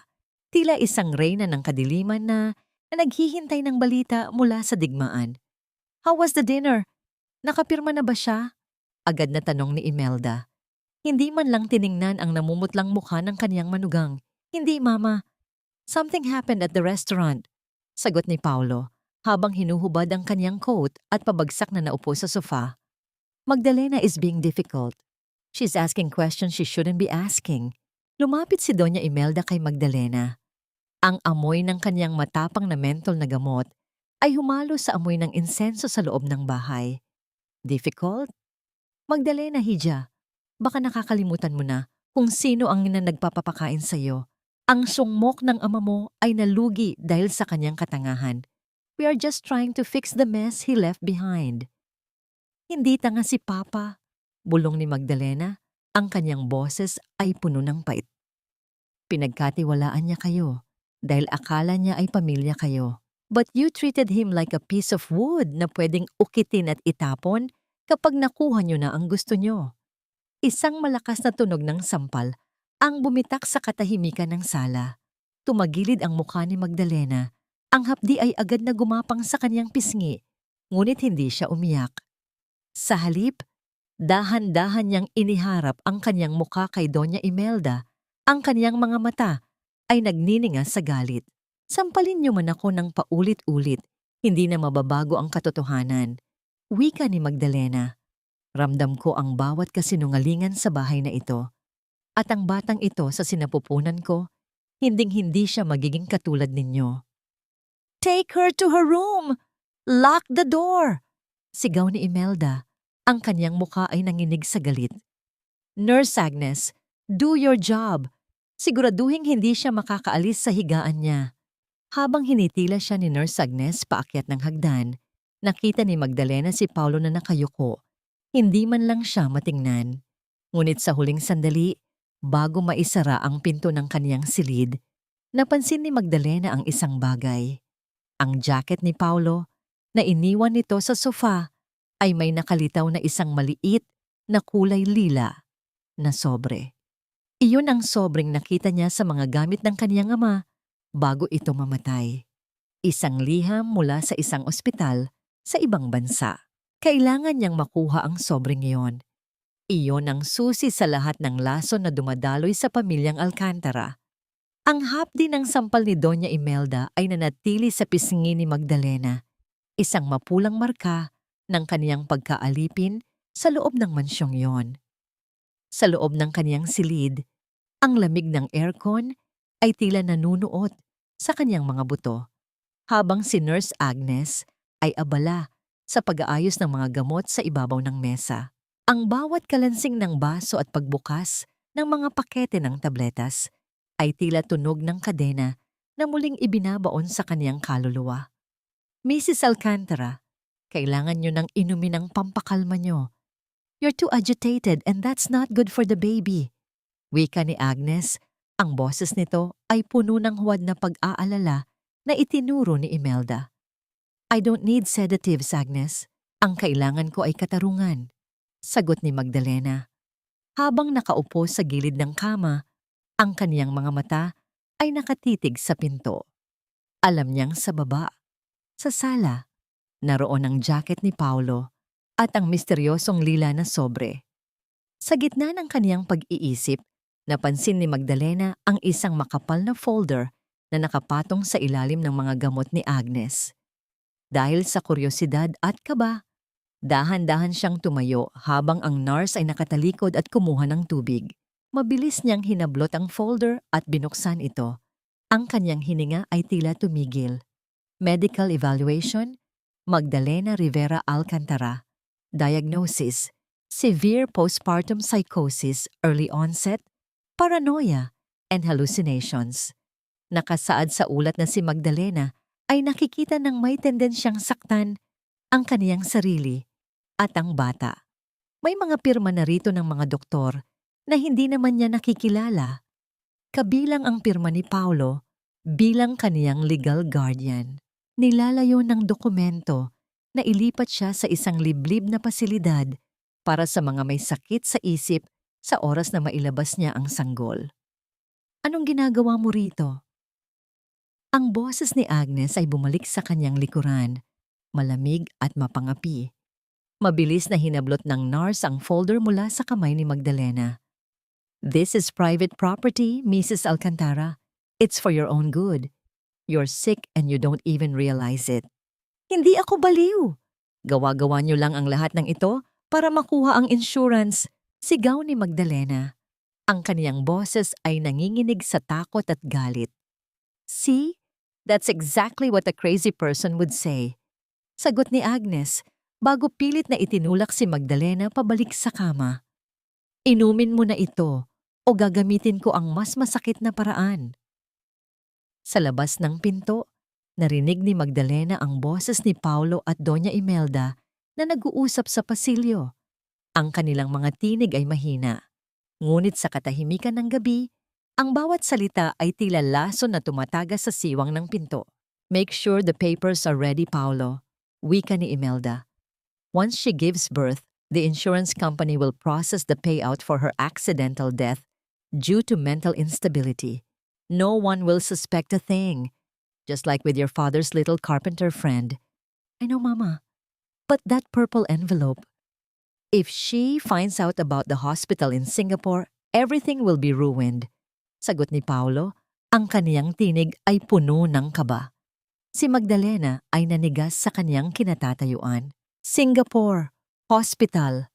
tila isang reyna ng kadiliman na naghihintay ng balita mula sa digmaan. How was the dinner? Nakapirma na ba siya? Agad na tanong ni Imelda. Hindi man lang tiningnan ang namumutlang mukha ng kaniyang manugang. Hindi, Mama. Something happened at the restaurant, sagot ni Paulo, habang hinuhubad ang kaniyang coat at pabagsak na naupo sa sofa. Magdalena is being difficult. She's asking questions she shouldn't be asking. Lumapit si Doña Imelda kay Magdalena. Ang amoy ng kaniyang matapang na mentol na gamot ay humalo sa amoy ng insenso sa loob ng bahay. Difficult? Magdalena, Hija, Baka nakakalimutan mo na kung sino ang nagpapapakain sa'yo. Ang sungmok ng ama mo ay nalugi dahil sa kanyang katangahan. We are just trying to fix the mess he left behind. Hindi tanga si Papa, bulong ni Magdalena. Ang kanyang boses ay puno ng pait. Pinagkatiwalaan niya kayo dahil akala niya ay pamilya kayo. But you treated him like a piece of wood na pwedeng ukitin at itapon kapag nakuha niyo na ang gusto niyo. Isang malakas na tunog ng sampal ang bumitak sa katahimikan ng sala. Tumagilid ang mukha ni Magdalena. Ang hapdi ay agad na gumapang sa kanyang pisngi, ngunit hindi siya umiyak. Sa halip, dahan-dahan niyang iniharap ang kanyang mukha kay Doña Imelda. Ang kanyang mga mata ay nagnininga sa galit. Sampalin niyo man ako ng paulit-ulit, hindi na mababago ang katotohanan. Wika ni Magdalena. Ramdam ko ang bawat kasinungalingan sa bahay na ito. At ang batang ito sa sinapupunan ko, hinding-hindi siya magiging katulad ninyo. Take her to her room! Lock the door! Sigaw ni Imelda. Ang kanyang mukha ay nanginig sa galit. Nurse Agnes, do your job. Siguraduhin hindi siya makakaalis sa higaan niya. Habang hinitila siya ni Nurse Agnes paakyat ng hagdan, nakita ni Magdalena si Paulo na nakayuko. Hindi man lang siya matingnan. Ngunit sa huling sandali, bago maisara ang pinto ng kaniyang silid, napansin ni Magdalena ang isang bagay. Ang jacket ni Paulo, na iniwan nito sa sofa, ay may nakalitaw na isang maliit na kulay lila na sobre. Iyon ang sobreng nakita niya sa mga gamit ng kaniyang ama bago ito mamatay. Isang liham mula sa isang ospital sa ibang bansa. Kailangan niyang makuha ang sobreng iyon. Iyon ang susi sa lahat ng laso na dumadaloy sa pamilyang Alcantara. Ang hapdi ng sampal ni Doña Imelda ay nanatili sa pisngi ni Magdalena, isang mapulang marka ng kaniyang pagkaalipin sa loob ng mansyong yon. Sa loob ng kaniyang silid, ang lamig ng aircon ay tila nanunuot sa kaniyang mga buto, habang si Nurse Agnes ay abala sa pag-aayos ng mga gamot sa ibabaw ng mesa. Ang bawat kalansing ng baso at pagbukas ng mga pakete ng tabletas ay tila tunog ng kadena na muling ibinabaon sa kaniyang kaluluwa. Mrs. Alcantara, kailangan niyo nang inumin ang pampakalma niyo. You're too agitated and that's not good for the baby. Wika ni Agnes, ang boses nito ay puno ng huwad na pag-aalala na itinuro ni Imelda. I don't need sedatives, Agnes. Ang kailangan ko ay katarungan. Sagot ni Magdalena. Habang nakaupo sa gilid ng kama, ang kaniyang mga mata ay nakatitig sa pinto. Alam niyang sa baba, sa sala, naroon ang jacket ni Paulo at ang misteryosong lila na sobre. Sa gitna ng kaniyang pag-iisip, napansin ni Magdalena ang isang makapal na folder na nakapatong sa ilalim ng mga gamot ni Agnes. Dahil sa kuryosidad at kaba, dahan-dahan siyang tumayo habang ang nurse ay nakatalikod at kumuha ng tubig. Mabilis niyang hinablot ang folder at binuksan ito. Ang kanyang hininga ay tila tumigil. Medical evaluation, Magdalena Rivera Alcantara. Diagnosis, severe postpartum psychosis, early onset, paranoia, and hallucinations. Nakasaad sa ulat na si Magdalena ay nakikita ng may tendensyang saktan ang kaniyang sarili at ang bata. May mga pirma na rito ng mga doktor na hindi naman niya nakikilala. Kabilang ang pirma ni Paulo bilang kaniyang legal guardian. Nilalayo ng dokumento na ilipat siya sa isang liblib na pasilidad para sa mga may sakit sa isip sa oras na mailabas niya ang sanggol. Anong ginagawa mo rito? Ang boses ni Agnes ay bumalik sa kanyang likuran, malamig at mapangapi. Mabilis na hinablot ng nurse ang folder mula sa kamay ni Magdalena. This is private property, Mrs. Alcantara. It's for your own good. You're sick and you don't even realize it. Hindi ako baliw. Gawa-gawa niyo lang ang lahat ng ito para makuha ang insurance, sigaw ni Magdalena. Ang kaniyang boses ay nanginginig sa takot at galit. See? That's exactly what a crazy person would say. Sagot ni Agnes, bago pilit na itinulak si Magdalena pabalik sa kama. Inumin mo na ito o gagamitin ko ang mas masakit na paraan. Sa labas ng pinto, narinig ni Magdalena ang boses ni Paulo at Doña Imelda na nag-uusap sa pasilyo. Ang kanilang mga tinig ay mahina. Ngunit sa katahimikan ng gabi, ang bawat salita ay tila laso na tumatagas sa siwang ng pinto. Make sure the papers are ready, Paulo, wika ni Imelda. Once she gives birth, the insurance company will process the payout for her accidental death due to mental instability. No one will suspect a thing, just like with your father's little carpenter friend. I know, Mama. But that purple envelope, if she finds out about the hospital in Singapore, everything will be ruined. Sagot ni Paulo, ang kaniyang tinig ay puno ng kaba. Si Magdalena ay nanigas sa kaniyang kinatatayuan. Singapore, hospital.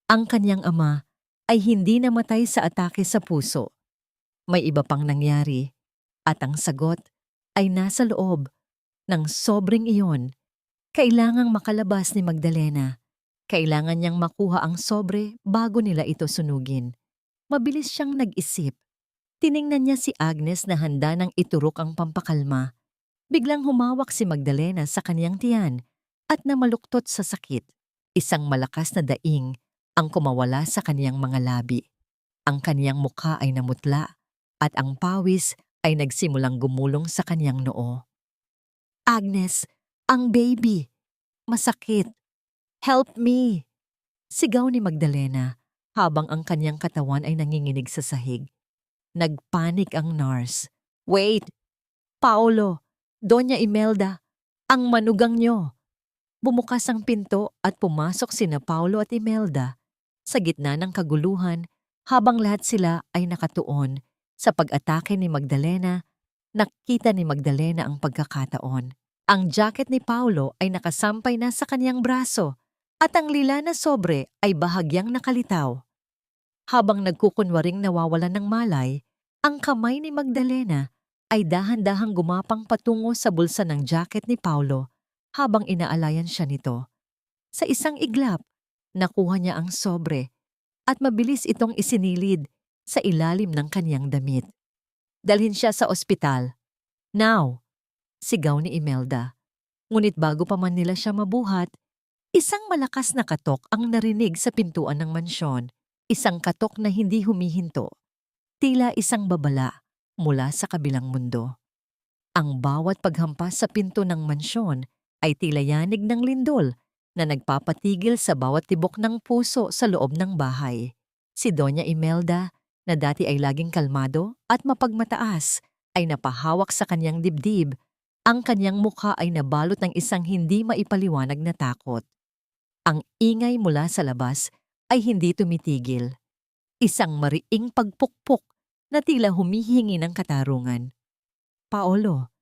Ang kaniyang ama ay hindi namatay sa atake sa puso. May iba pang nangyari at ang sagot ay nasa loob ng sobrang iyon. Kailangang makalabas ni Magdalena. Kailangan niyang makuha ang sobre bago nila ito sunugin. Mabilis siyang nag-isip. Tiningnan niya si Agnes na handa nang iturok ang pampakalma. Biglang humawak si Magdalena sa kaniyang tiyan at namaluktot sa sakit. Isang malakas na daing ang kumawala sa kaniyang mga labi. Ang kaniyang mukha ay namutla at ang pawis ay nagsimulang gumulong sa kaniyang noo. Agnes, ang baby! Masakit! Help me! Sigaw ni Magdalena habang ang kaniyang katawan ay nanginginig sa sahig. Nagpanik ang nurse. Wait! Paulo! Doña Imelda! Ang manugang niyo! Bumukas ang pinto at pumasok sina Paulo at Imelda sa gitna ng kaguluhan habang lahat sila ay nakatuon sa pag-atake ni Magdalena. Nakita ni Magdalena ang pagkakataon. Ang jacket ni Paulo ay nakasampay na sa kaniyang braso at ang lila na sobre ay bahagyang nakalitaw. Habang nagkukunwaring nawawalan ng malay, ang kamay ni Magdalena ay dahan-dahang gumapang patungo sa bulsa ng jacket ni Paulo habang inaalayan siya nito. Sa isang iglap, nakuha niya ang sobre at mabilis itong isinilid sa ilalim ng kaniyang damit. Dalhin siya sa ospital. Now! Sigaw ni Imelda. Ngunit bago pa man nila siya mabuhat, isang malakas na katok ang narinig sa pintuan ng mansyon. Isang katok na hindi humihinto. Tila isang babala mula sa kabilang mundo. Ang bawat paghampas sa pinto ng mansyon ay tila yanig ng lindol na nagpapatigil sa bawat tibok ng puso sa loob ng bahay. Si Doña Imelda, na dati ay laging kalmado at mapagmataas, ay napahawak sa kanyang dibdib. Ang kanyang mukha ay nabalot ng isang hindi maipaliwanag na takot. Ang ingay mula sa labas ay hindi tumitigil. Isang mariing pagpukpok na tila humihingi ng katarungan. Paolo,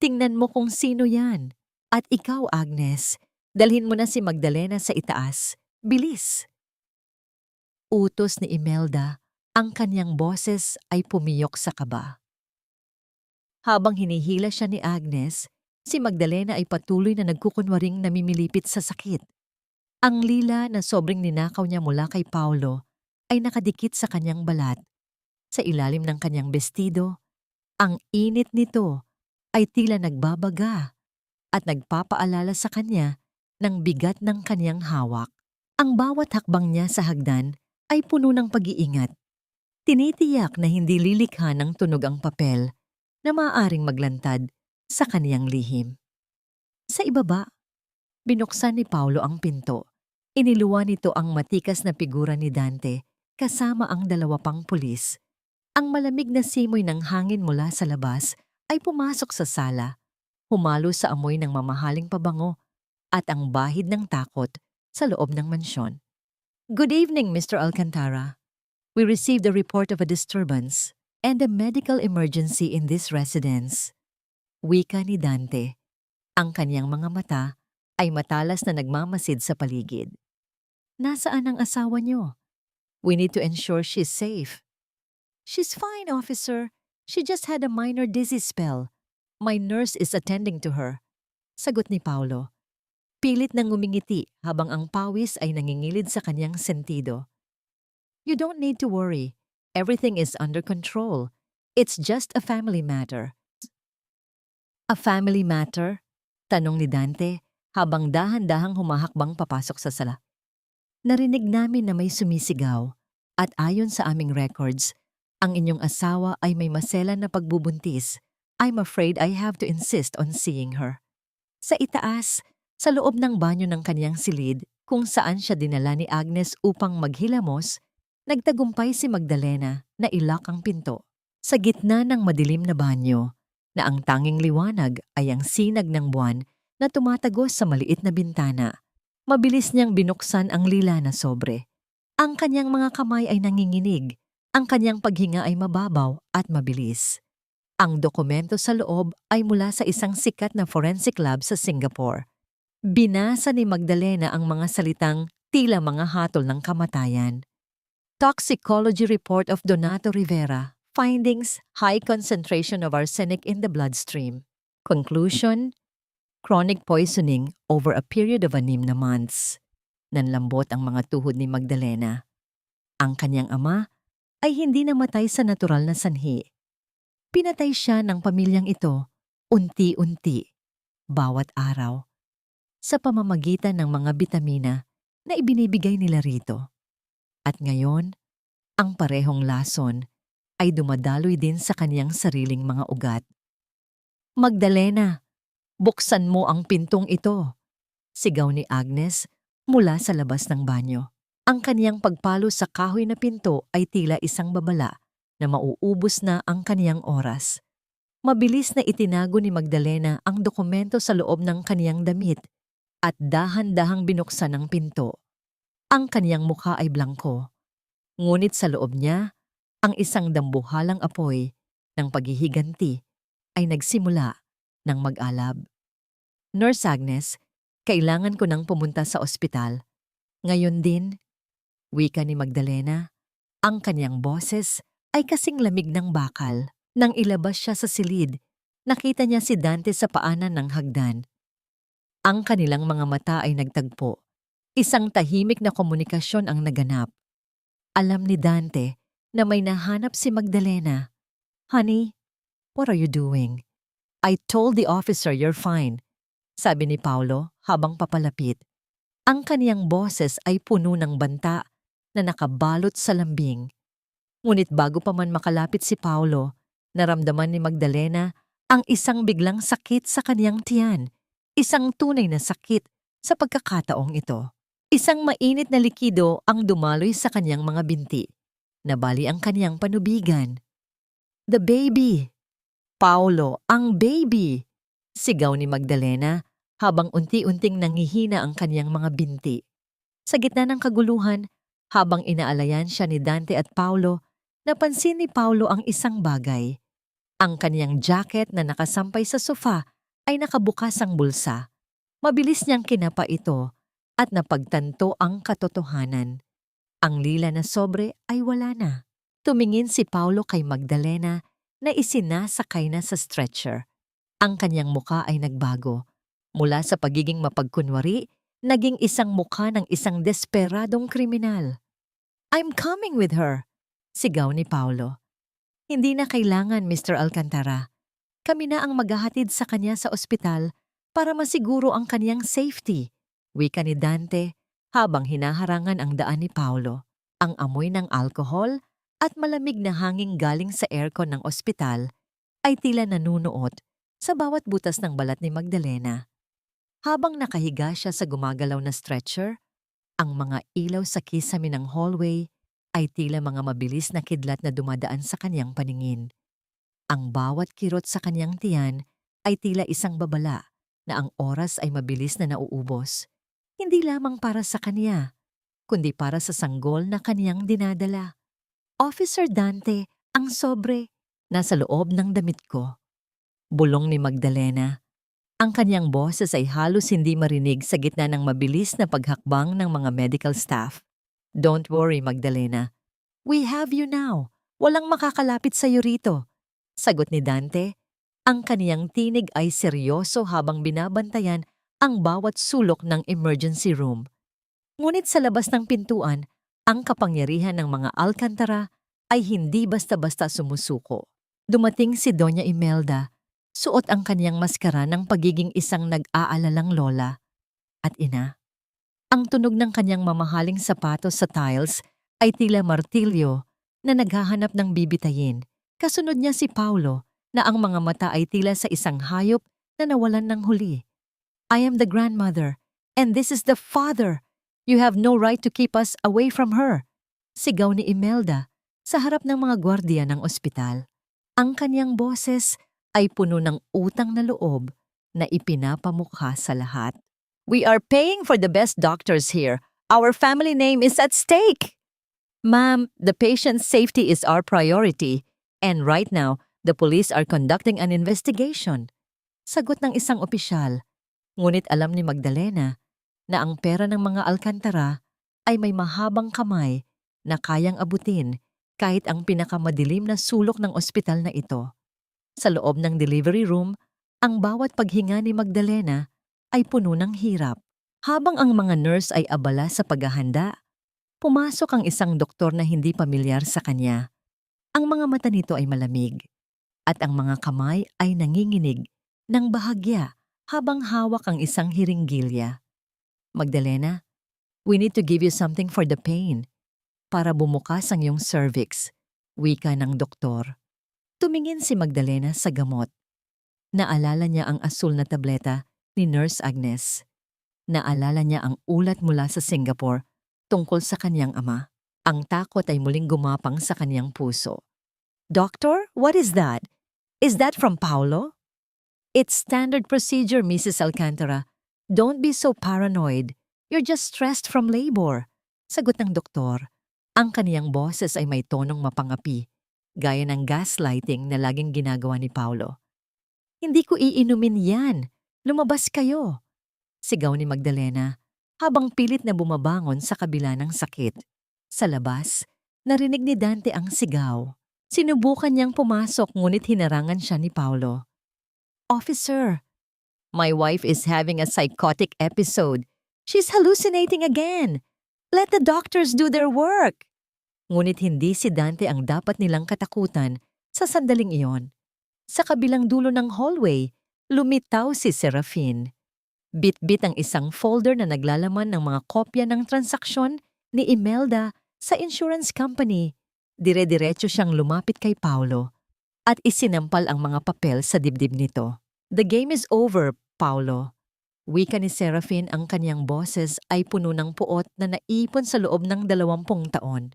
tingnan mo kung sino yan. At ikaw, Agnes, dalhin mo na si Magdalena sa itaas. Bilis! Utos ni Imelda, ang kanyang boses ay pumiyok sa kaba. Habang hinihila siya ni Agnes, si Magdalena ay patuloy na nagkukunwaring namimilipit sa sakit. Ang lila na sobrang ninakaw niya mula kay Paulo ay nakadikit sa kanyang balat. Sa ilalim ng kanyang bestido, ang init nito ay tila nagbabaga at nagpapaalala sa kanya ng bigat ng kanyang hawak. Ang bawat hakbang niya sa hagdan ay puno ng pag-iingat. Tinitiyak na hindi lilikha ng tunog ang papel na maaaring maglantad sa kaniyang lihim. Sa ibaba, binuksan ni Paulo ang pinto. Iniluwa nito ang matikas na figura ni Dante kasama ang dalawa pang pulis. Ang malamig na simoy ng hangin mula sa labas ay pumasok sa sala, humalo sa amoy ng mamahaling pabango at ang bahid ng takot sa loob ng mansyon. Good evening, Mr. Alcantara. We received a report of a disturbance and a medical emergency in this residence. Wika ni Dante. Ang kanyang mga mata ay matalas na nagmamasid sa paligid. Nasaan ang asawa niyo? We need to ensure she's safe. She's fine, officer. She just had a minor dizzy spell. My nurse is attending to her. Sagot ni Paulo. Pilit nang ngumingiti habang ang pawis ay nangingilid sa kanyang sentido. You don't need to worry. Everything is under control. It's just a family matter. A family matter? Tanong ni Dante habang dahan-dahang humahakbang papasok sa sala. Narinig namin na may sumisigaw at ayon sa aming records, ang inyong asawa ay may maselan na pagbubuntis. I'm afraid I have to insist on seeing her. Sa itaas, sa loob ng banyo ng kaniyang silid kung saan siya dinala ni Agnes upang maghilamos, nagtagumpay si Magdalena na ilock ang pinto. Sa gitna ng madilim na banyo, na ang tanging liwanag ay ang sinag ng buwan na tumatagos sa maliit na bintana, mabilis niyang binuksan ang lila na sobre. Ang kanyang mga kamay ay nanginginig, ang kanyang paghinga ay mababaw at mabilis. Ang dokumento sa loob ay mula sa isang sikat na forensic lab sa Singapore. Binasa ni Magdalena ang mga salitang tila mga hatol ng kamatayan. Toxicology report of Donato Rivera. Findings, high concentration of arsenic in the bloodstream. Conclusion, chronic poisoning over a period of 6 na months. Nanlambot ang mga tuhod ni Magdalena. Ang kanyang ama ay hindi namatay sa natural na sanhi. Pinatay siya ng pamilyang ito, unti-unti, bawat araw, sa pamamagitan ng mga bitamina na ibinibigay nila rito. At ngayon, ang parehong lason ay dumadaloy din sa kaniyang sariling mga ugat. Magdalena, buksan mo ang pintong ito, sigaw ni Agnes mula sa labas ng banyo. Ang kaniyang pagpalo sa kahoy na pinto ay tila isang babala na mauubos na ang kaniyang oras. Mabilis na itinago ni Magdalena ang dokumento sa loob ng kaniyang damit at dahan-dahang binuksan ang pinto. Ang kaniyang mukha ay blangko, ngunit sa loob niya, ang isang dambuhalang apoy ng paghihiganti ay nagsimula ng mag-alab. Nurse Agnes, kailangan ko nang pumunta sa ospital. Ngayon din, wika ni Magdalena, ang kanyang boses ay kasing lamig ng bakal. Nang ilabas siya sa silid, nakita niya si Dante sa paanan ng hagdan. Ang kanilang mga mata ay nagtagpo. Isang tahimik na komunikasyon ang naganap. Alam ni Dante na may nahanap si Magdalena. Honey, what are you doing? I told the officer you're fine, sabi ni Paulo habang papalapit. Ang kaniyang boses ay puno ng banta na nakabalot sa lambing. Ngunit bago pa man makalapit si Paulo, naramdaman ni Magdalena ang isang biglang sakit sa kaniyang tiyan. Isang tunay na sakit sa pagkakataong ito. Isang mainit na likido ang dumaloy sa kaniyang mga binti. Nabali ang kaniyang panubigan. The baby! Paulo, ang baby! Sigaw ni Magdalena habang unti-unting nanghihina ang kaniyang mga binti. Sa gitna ng kaguluhan, habang inaalayan siya ni Dante at Paulo, napansin ni Paulo ang isang bagay. Ang kaniyang jacket na nakasampay sa sofa ay nakabukas ang bulsa. Mabilis niyang kinapa ito at napagtanto ang katotohanan. Ang lila na sobre ay wala na. Tumingin si Paulo kay Magdalena na isinasakay na sa stretcher. Ang kanyang muka ay nagbago. Mula sa pagiging mapagkunwari, naging isang mukha ng isang desperadong kriminal. I'm coming with her, sigaw ni Paulo. Hindi na kailangan, Mr. Alcantara. Kami na ang maghahatid sa kanya sa ospital para masiguro ang kaniyang safety, wika ni Dante habang hinaharangan ang daan ni Paulo. Ang amoy ng alkohol at malamig na hangin galing sa aircon ng ospital ay tila nanunuot sa bawat butas ng balat ni Magdalena. Habang nakahiga siya sa gumagalaw na stretcher, ang mga ilaw sa kisame ng hallway ay tila mga mabilis na kidlat na dumadaan sa kanyang paningin. Ang bawat kirot sa kanyang tiyan ay tila isang babala na ang oras ay mabilis na nauubos. Hindi lamang para sa kanya, kundi para sa sanggol na kaniyang dinadala. Officer Dante, ang sobre, nasa loob ng damit ko. Bulong ni Magdalena. Ang kanyang boses ay halos hindi marinig sa gitna ng mabilis na paghakbang ng mga medical staff. Don't worry, Magdalena. We have you now. Walang makakalapit sa iyo rito. Sagot ni Dante. Ang kaniyang tinig ay seryoso habang binabantayan ang bawat sulok ng emergency room. Ngunit sa labas ng pintuan, Ang kapangyarihan ng mga Alcantara ay hindi basta-basta sumusuko. Dumating si Doña Imelda, suot ang kanyang maskara ng pagiging isang nag-aalalang lola at ina. Ang tunog ng kanyang mamahaling sapatos sa tiles ay tila martilyo na naghahanap ng bibitayin. Kasunod niya si Paulo na ang mga mata ay tila sa isang hayop na nawalan ng huli. I am the grandmother, and this is the father. You have no right to keep us away from her. Sigaw ni Imelda sa harap ng mga gwardiya ng ospital. Ang kanyang boses ay puno ng utang na loob na ipinapamukha sa lahat. We are paying for the best doctors here. Our family name is at stake. Ma'am, the patient's safety is our priority, and right now, the police are conducting an investigation. Sagot ng isang opisyal. Ngunit alam ni Magdalena na ang pera ng mga Alcantara ay may mahabang kamay na kayang abutin kahit ang pinakamadilim na sulok ng ospital na ito. Sa loob ng delivery room, ang bawat paghinga ni Magdalena ay puno ng hirap. Habang ang mga nurse ay abala sa paghahanda, pumasok ang isang doktor na hindi pamilyar sa kanya. Ang mga mata nito ay malamig at ang mga kamay ay nanginginig ng bahagya habang hawak ang isang hiringgilya. Magdalena, we need to give you something for the pain para bumukas ang iyong cervix, wika ng doktor. Tumingin si Magdalena sa gamot. Naalala niya ang asul na tableta ni Nurse Agnes. Naalala niya ang ulat mula sa Singapore tungkol sa kanyang ama. Ang takot ay muling gumapang sa kanyang puso. Doctor, what is that? Is that from Paulo? It's standard procedure, Mrs. Alcantara. Don't be so paranoid. You're just stressed from labor. Sagot ng doktor. Ang kaniyang boses ay may tonong mapangapi, gaya ng gaslighting na laging ginagawa ni Paulo. Hindi ko iinumin yan. Lumabas kayo. Sigaw ni Magdalena habang pilit na bumabangon sa kabila ng sakit. Sa labas, narinig ni Dante ang sigaw. Sinubukan niyang pumasok ngunit hinarangan siya ni Paulo. Officer, my wife is having a psychotic episode. She's hallucinating again. Let the doctors do their work. Ngunit hindi si Dante ang dapat nilang katakutan sa sandaling iyon. Sa kabilang dulo ng hallway, lumitaw si Serafin. Bit-bit ang isang folder na naglalaman ng mga kopya ng transaksyon ni Imelda sa insurance company. Dire-diretso siyang lumapit kay Paulo at isinampal ang mga papel sa dibdib nito. The game is over, Paulo. Wika ni Serafin, ang kanyang boses ay puno ng puot na naipon sa loob ng 20 taon.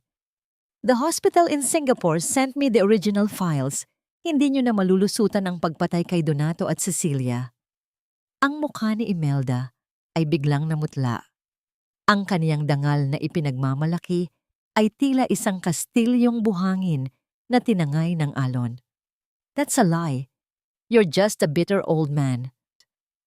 The hospital in Singapore sent me the original files. Hindi niyo na malulusutan ang pagpatay kay Donato at Cecilia. Ang mukha ni Imelda ay biglang namutla. Ang kaniyang dangal na ipinagmamalaki ay tila isang kastilyong buhangin na tinangay ng alon. That's a lie. You're just a bitter old man.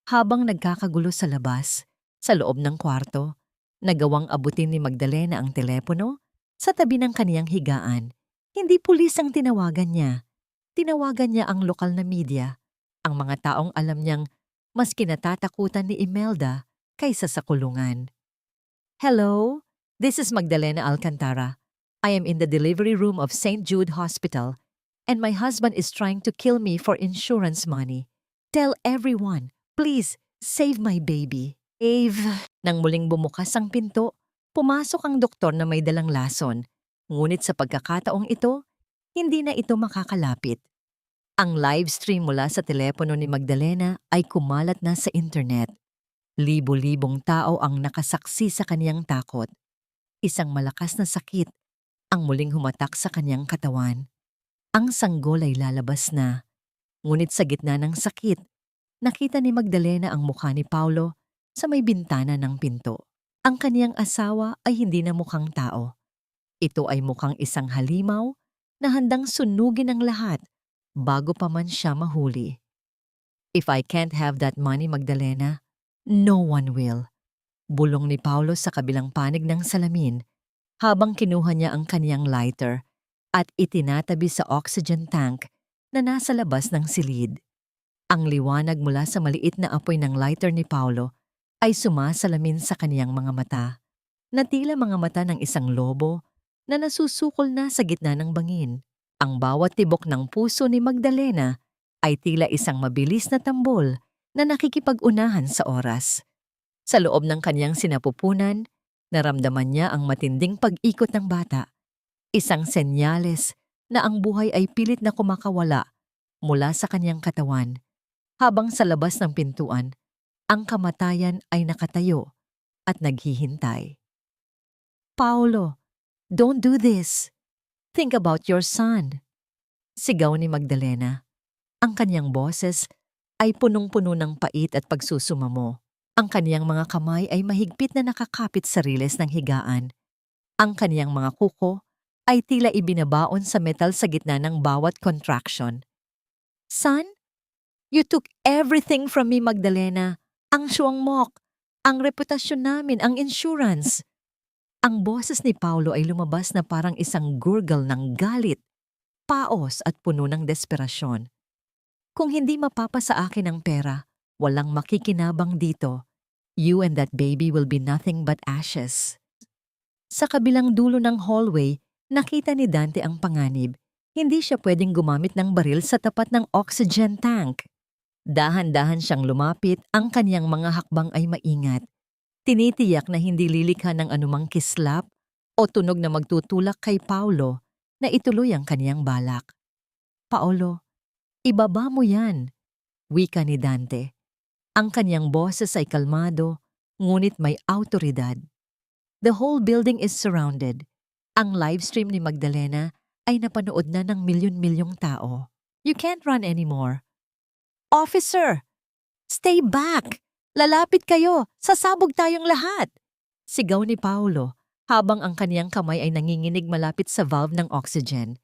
Habang nagkakagulo sa labas, sa loob ng kwarto, nagawang abutin ni Magdalena ang telepono sa tabi ng kaniyang higaan. Hindi pulis ang tinawagan niya. Tinawagan niya ang lokal na media, ang mga taong alam niyang mas kinatatakutan ni Imelda kaysa sa kulungan. Hello, this is Magdalena Alcantara. I am in the delivery room of St. Jude Hospital, and my husband is trying to kill me for insurance money. Tell everyone, please, save my baby. Nang muling bumukas ang pinto, pumasok ang doktor na may dalang lason. Ngunit sa pagkakataong ito, hindi na ito makakalapit. Ang live stream mula sa telepono ni Magdalena ay kumalat na sa internet. Libo-libong tao ang nakasaksi sa kaniyang takot. Isang malakas na sakit ang muling humatak sa kaniyang katawan. Ang sanggol ay lalabas na. Ngunit sa gitna ng sakit, nakita ni Magdalena ang mukha ni Paulo sa may bintana ng pinto. Ang kaniyang asawa ay hindi na mukhang tao. Ito ay mukhang isang halimaw na handang sunugin ang lahat bago pa man siya mahuli. If I can't have that money, Magdalena, no one will. Bulong ni Paulo sa kabilang panig ng salamin habang kinuha niya ang kaniyang lighter at itinatabi sa oxygen tank na nasa labas ng silid. Ang liwanag mula sa maliit na apoy ng lighter ni Paulo ay sumasalamin sa kaniyang mga mata. na tila mga mata ng isang lobo na nasusukol na sa gitna ng bangin. Ang bawat tibok ng puso ni Magdalena ay tila isang mabilis na tambol na nakikipag-unahan sa oras. Sa loob ng kanyang sinapupunan, naramdaman niya ang matinding pag-ikot ng bata. Isang senyales na ang buhay ay pilit na kumakawala mula sa kanyang katawan, habang sa labas ng pintuan, ang kamatayan ay nakatayo at naghihintay. Paulo, don't do this. Think about your son. Sigaw ni Magdalena. Ang kanyang boses ay punong-puno ng pait at pagsusumamo. Ang kaniyang mga kamay ay mahigpit na nakakapit sa riles ng higaan. Ang kaniyang mga kuko ay tila ibinabaon sa metal sa gitna ng bawat contraction. Son, you took everything from me, Magdalena. Ang syuang mok, ang reputasyon namin, ang insurance. Ang boses ni Paulo ay lumabas na parang isang gurgle ng galit, paos at puno ng desperasyon. Kung hindi mapapa sa akin ang pera, walang makikinabang dito. You and that baby will be nothing but ashes. Sa kabilang dulo ng hallway, nakita ni Dante ang panganib. Hindi siya pwedeng gumamit ng baril sa tapat ng oxygen tank. Dahan-dahan siyang lumapit, ang kaniyang mga hakbang ay maingat. Tinitiyak na hindi lilikha ng anumang kislap o tunog na magtutulak kay Paulo na ituloy ang kaniyang balak. Paulo, ibaba mo yan, wika ni Dante. Ang kaniyang boses ay kalmado, ngunit may awtoridad. The whole building is surrounded. Ang livestream ni Magdalena ay napanood na ng milyon-milyong tao. You can't run anymore. Officer! Stay back! Lalapit kayo! Sasabog tayong lahat! Sigaw ni Paulo habang ang kaniyang kamay ay nanginginig malapit sa valve ng oxygen.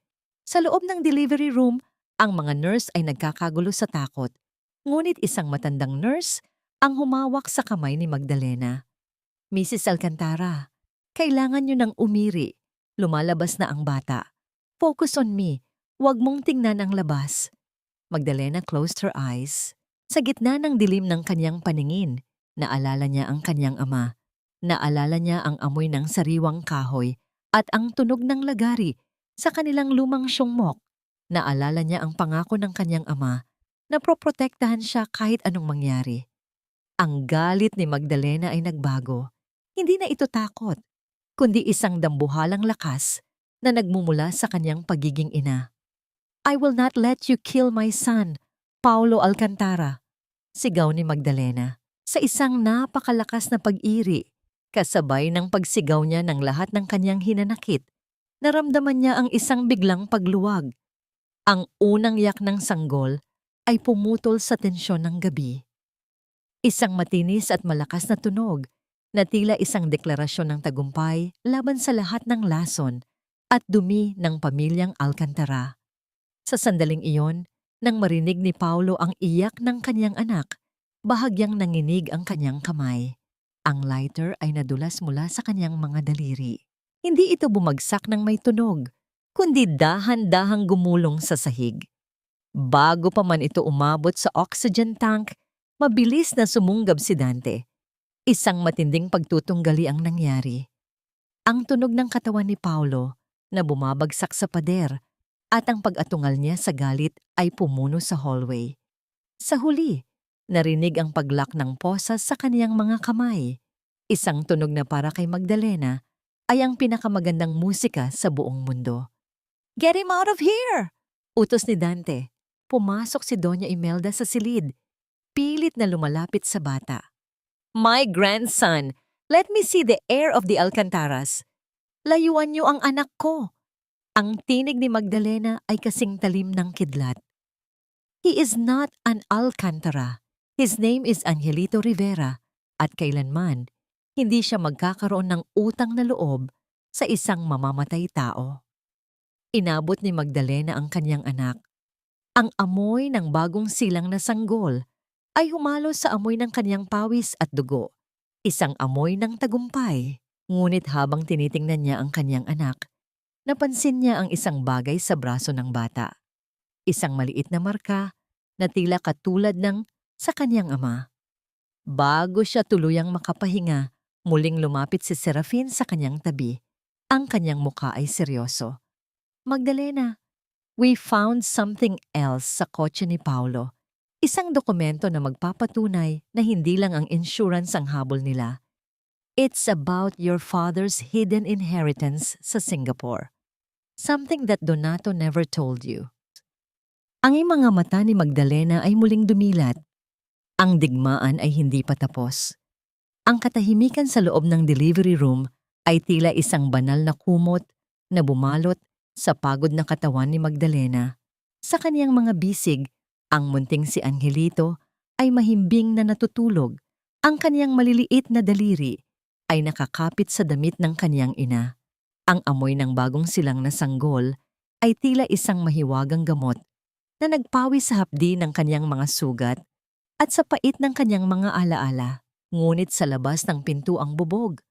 Sa loob ng delivery room, ang mga nurse ay nagkakagulo sa takot. Ngunit isang matandang nurse ang humawak sa kamay ni Magdalena. Mrs. Alcantara, kailangan niyo nang umiri. Lumalabas na ang bata. Focus on me. Huwag mong tingnan ang labas. Magdalena closed her eyes. Sa gitna ng dilim ng kanyang paningin, naalala niya ang kanyang ama. Naalala niya ang amoy ng sariwang kahoy at ang tunog ng lagari sa kanilang lumang syungmok. Naalala niya ang pangako ng kanyang ama na proprotektahan siya kahit anong mangyari. Ang galit ni Magdalena ay nagbago. Hindi na ito takot, kundi isang dambuhalang lakas na nagmumula sa kanyang pagiging ina. I will not let you kill my son, Paulo Alcantara, sigaw ni Magdalena. Sa isang napakalakas na pag-iri, kasabay ng pagsigaw niya ng lahat ng kanyang hinanakit, naramdaman niya ang isang biglang pagluwag. Ang unang yak ng sanggol ay pumutol sa tensyon ng gabi. Isang matinis at malakas na tunog na tila isang deklarasyon ng tagumpay laban sa lahat ng lason at dumi ng pamilyang Alcantara. Sa sandaling iyon, nang marinig ni Paulo ang iyak ng kanyang anak, bahagyang nanginig ang kanyang kamay. Ang lighter ay nadulas mula sa kanyang mga daliri. Hindi ito bumagsak ng may tunog, kundi dahan-dahang gumulong sa sahig. Bago pa man ito umabot sa oxygen tank, mabilis na sumunggab si Dante. Isang matinding pagtutunggali ang nangyari. Ang tunog ng katawan ni Paulo na bumabagsak sa pader at ang pag-atungal niya sa galit ay pumuno sa hallway. Sa huli, narinig ang paglak ng posas sa kaniyang mga kamay. Isang tunog na para kay Magdalena ay ang pinakamagandang musika sa buong mundo. Get him out of here! Utos ni Dante. Pumasok si Doña Imelda sa silid. Pilit na lumalapit sa bata. My grandson, let me see the heir of the Alcantaras. Layuan niyo ang anak ko. Ang tinig ni Magdalena ay kasing talim ng kidlat. He is not an Alcantara. His name is Angelito Rivera at kailanman hindi siya magkakaroon ng utang na loob sa isang mamamatay tao. Inabot ni Magdalena ang kanyang anak. Ang amoy ng bagong silang na sanggol ay humalo sa amoy ng kanyang pawis at dugo. Isang amoy ng tagumpay. Ngunit habang tinitingnan niya ang kanyang anak, napansin niya ang isang bagay sa braso ng bata. Isang maliit na marka na tila katulad ng sa kanyang ama. Bago siya tuluyang makapahinga, Muling lumapit si Serafin sa kanyang tabi. Ang kanyang muka ay seryoso. Magdalena, we found something else sa kotse ni Paulo. Isang dokumento na magpapatunay na hindi lang ang insurance ang habol nila. It's about your father's hidden inheritance sa Singapore. Something that Donato never told you. Ang mga mata ni Magdalena ay muling dumilat. Ang digmaan ay hindi pa tapos. Ang katahimikan sa loob ng delivery room ay tila isang banal na kumot na bumalot sa pagod na katawan ni Magdalena. Sa kaniyang mga bisig, ang munting si Angelito ay mahimbing na natutulog. Ang kaniyang maliliit na daliri ay nakakapit sa damit ng kaniyang ina. Ang amoy ng bagong silang na sanggol ay tila isang mahiwagang gamot na nagpawi sa hapdi ng kaniyang mga sugat at sa pait ng kaniyang mga alaala. Ngunit sa labas ng pinto ang bubog.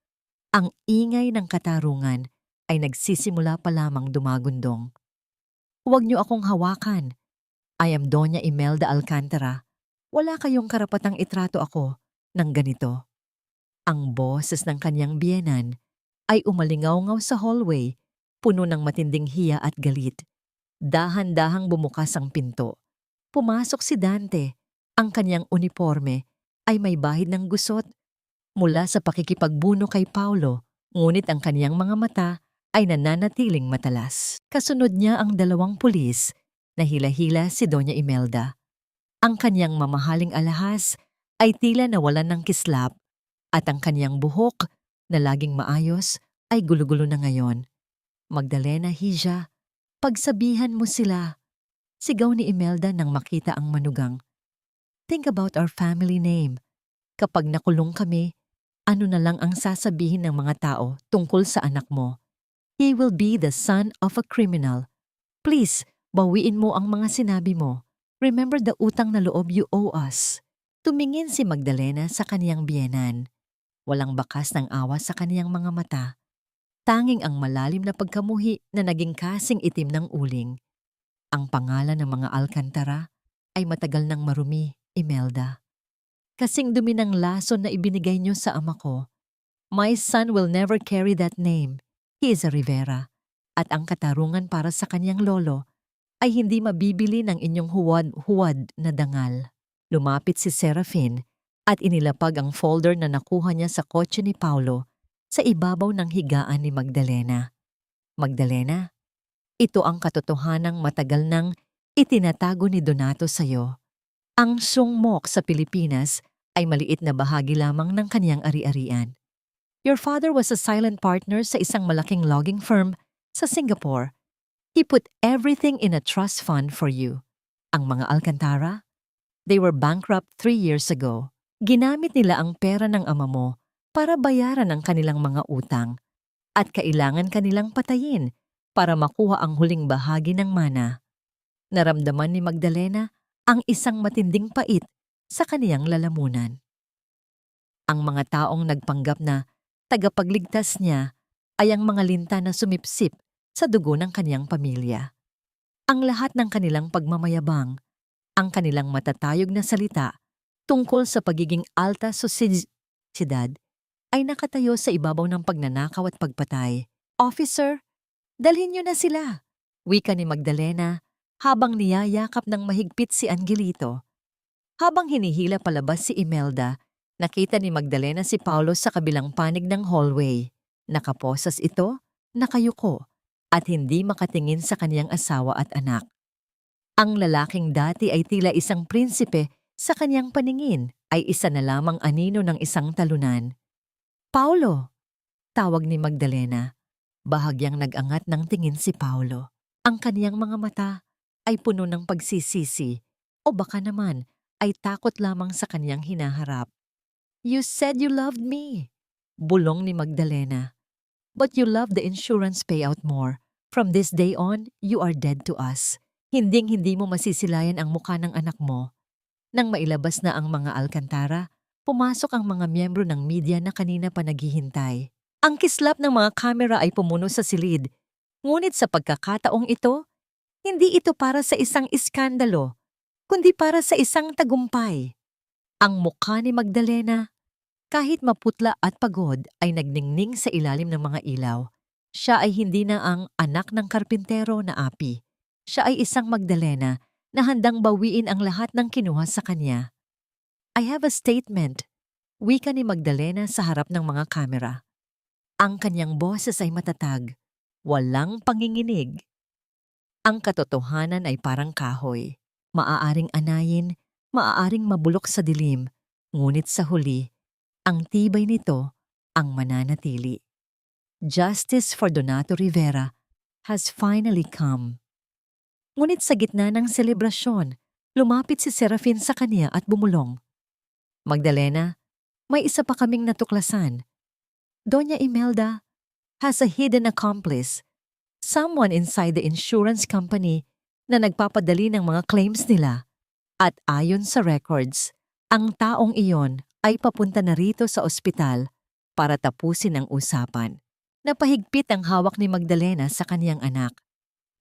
Ang ingay ng katarungan ay nagsisimula pa lamang dumagundong. Huwag niyo akong hawakan. I am Doña Imelda Alcantara. Wala kayong karapatang itrato ako ng ganito. Ang boses ng kanyang biyenan ay umalingaw-ngaw sa hallway, puno ng matinding hiya at galit. Dahan-dahang bumukas ang pinto. Pumasok si Dante. Ang kanyang uniforme ay may bahid ng gusot mula sa pakikipagbuno kay Paulo, ngunit ang kaniyang mga mata ay nananatiling matalas. Kasunod niya ang dalawang pulis na hila-hila si Doña Imelda. Ang kaniyang mamahaling alahas ay tila nawalan ng kislap at ang kaniyang buhok na laging maayos ay gulo-gulo na ngayon. Magdalena, Hija, pagsabihan mo sila. Sigaw ni Imelda nang makita ang manugang. Think about our family name. Kapag nakulong kami, ano na lang ang sasabihin ng mga tao tungkol sa anak mo? He will be the son of a criminal. Please, bawiin mo ang mga sinabi mo. Remember the utang na loob you owe us. Tumingin si Magdalena sa kaniyang biyenan. Walang bakas ng awa sa kaniyang mga mata. Tanging ang malalim na pagkamuhi na naging kasing itim ng uling. Ang pangalan ng mga Alcantara ay matagal nang marumi, Imelda. Kasing dumi ng lason na ibinigay niyo sa ama ko. My son will never carry that name. He is a Rivera. At ang katarungan para sa kanyang lolo ay hindi mabibili ng inyong huwad-huwad na dangal. Lumapit si Serafin at inilapag ang folder na nakuha niya sa kotse ni Paulo sa ibabaw ng higaan ni Magdalena. Magdalena, ito ang katotohanang matagal nang itinatago ni Donato sa iyo. Ang sungmok sa Pilipinas ay maliit na bahagi lamang ng kaniyang ari-arian. Your father was a silent partner sa isang malaking logging firm sa Singapore. He put everything in a trust fund for you. Ang mga Alcantara, they were bankrupt 3 years ago. Ginamit nila ang pera ng ama mo para bayaran ang kanilang mga utang at kailangan kanilang patayin para makuha ang huling bahagi ng mana. Naramdaman ni Magdalena ang isang matinding pait sa kaniyang lalamunan. Ang mga taong nagpanggap na tagapagligtas niya ay ang mga linta na sumipsip sa dugo ng kaniyang pamilya. Ang lahat ng kanilang pagmamayabang, ang kanilang matatayog na salita tungkol sa pagiging alta sosyedad ay nakatayo sa ibabaw ng pagnanakaw at pagpatay. Officer, dalhin niyo na sila, wika ni Magdalena habang niyayakap ng mahigpit si Angelito. Habang hinihila palabas si Imelda, nakita ni Magdalena si Paulo sa kabilang panig ng hallway. Nakaposas ito, nakayuko, at hindi makatingin sa kaniyang asawa at anak. Ang lalaking dati ay tila isang prinsipe, sa kaniyang paningin ay isa na lamang anino ng isang talunan. Paulo, tawag ni Magdalena. Bahagyang nag-angat ng tingin si Paulo. Ang kaniyang mga mata ay puno ng pagsisisi o baka naman ay takot lamang sa kaniyang hinaharap. You said you loved me, bulong ni Magdalena. But you love the insurance payout more. From this day on, you are dead to us. Hinding-hindi mo masisilayan ang mukha ng anak mo. Nang mailabas na ang mga Alcantara, pumasok ang mga miyembro ng media na kanina pa naghihintay. Ang kislap ng mga kamera ay pumuno sa silid. Ngunit sa pagkakataong ito, hindi ito para sa isang iskandalo, kundi para sa isang tagumpay. Ang mukha ni Magdalena Kahit maputla at pagod ay nagningning sa ilalim ng mga ilaw. Siya ay hindi na ang anak ng karpintero na api. Siya ay isang Magdalena na handang bawiin ang lahat ng kinuha sa kanya. I have a statement, wika ni Magdalena sa harap ng mga kamera. Ang kanyang boses ay matatag, walang panginginig. Ang katotohanan ay parang kahoy. Maaaring anayin, maaaring mabulok sa dilim, ngunit sa huli, ang tibay nito ang mananatili. Justice for Donato Rivera has finally come. Ngunit sa gitna ng selebrasyon, lumapit si Serafin sa kanya at bumulong. Magdalena, may isa pa kaming natuklasan. Doña Imelda has a hidden accomplice. Someone inside the insurance company na nagpapadali ng mga claims nila. At ayon sa records, ang taong iyon ay papunta na rito sa ospital para tapusin ang usapan. Napahigpit ang hawak ni Magdalena sa kaniyang anak.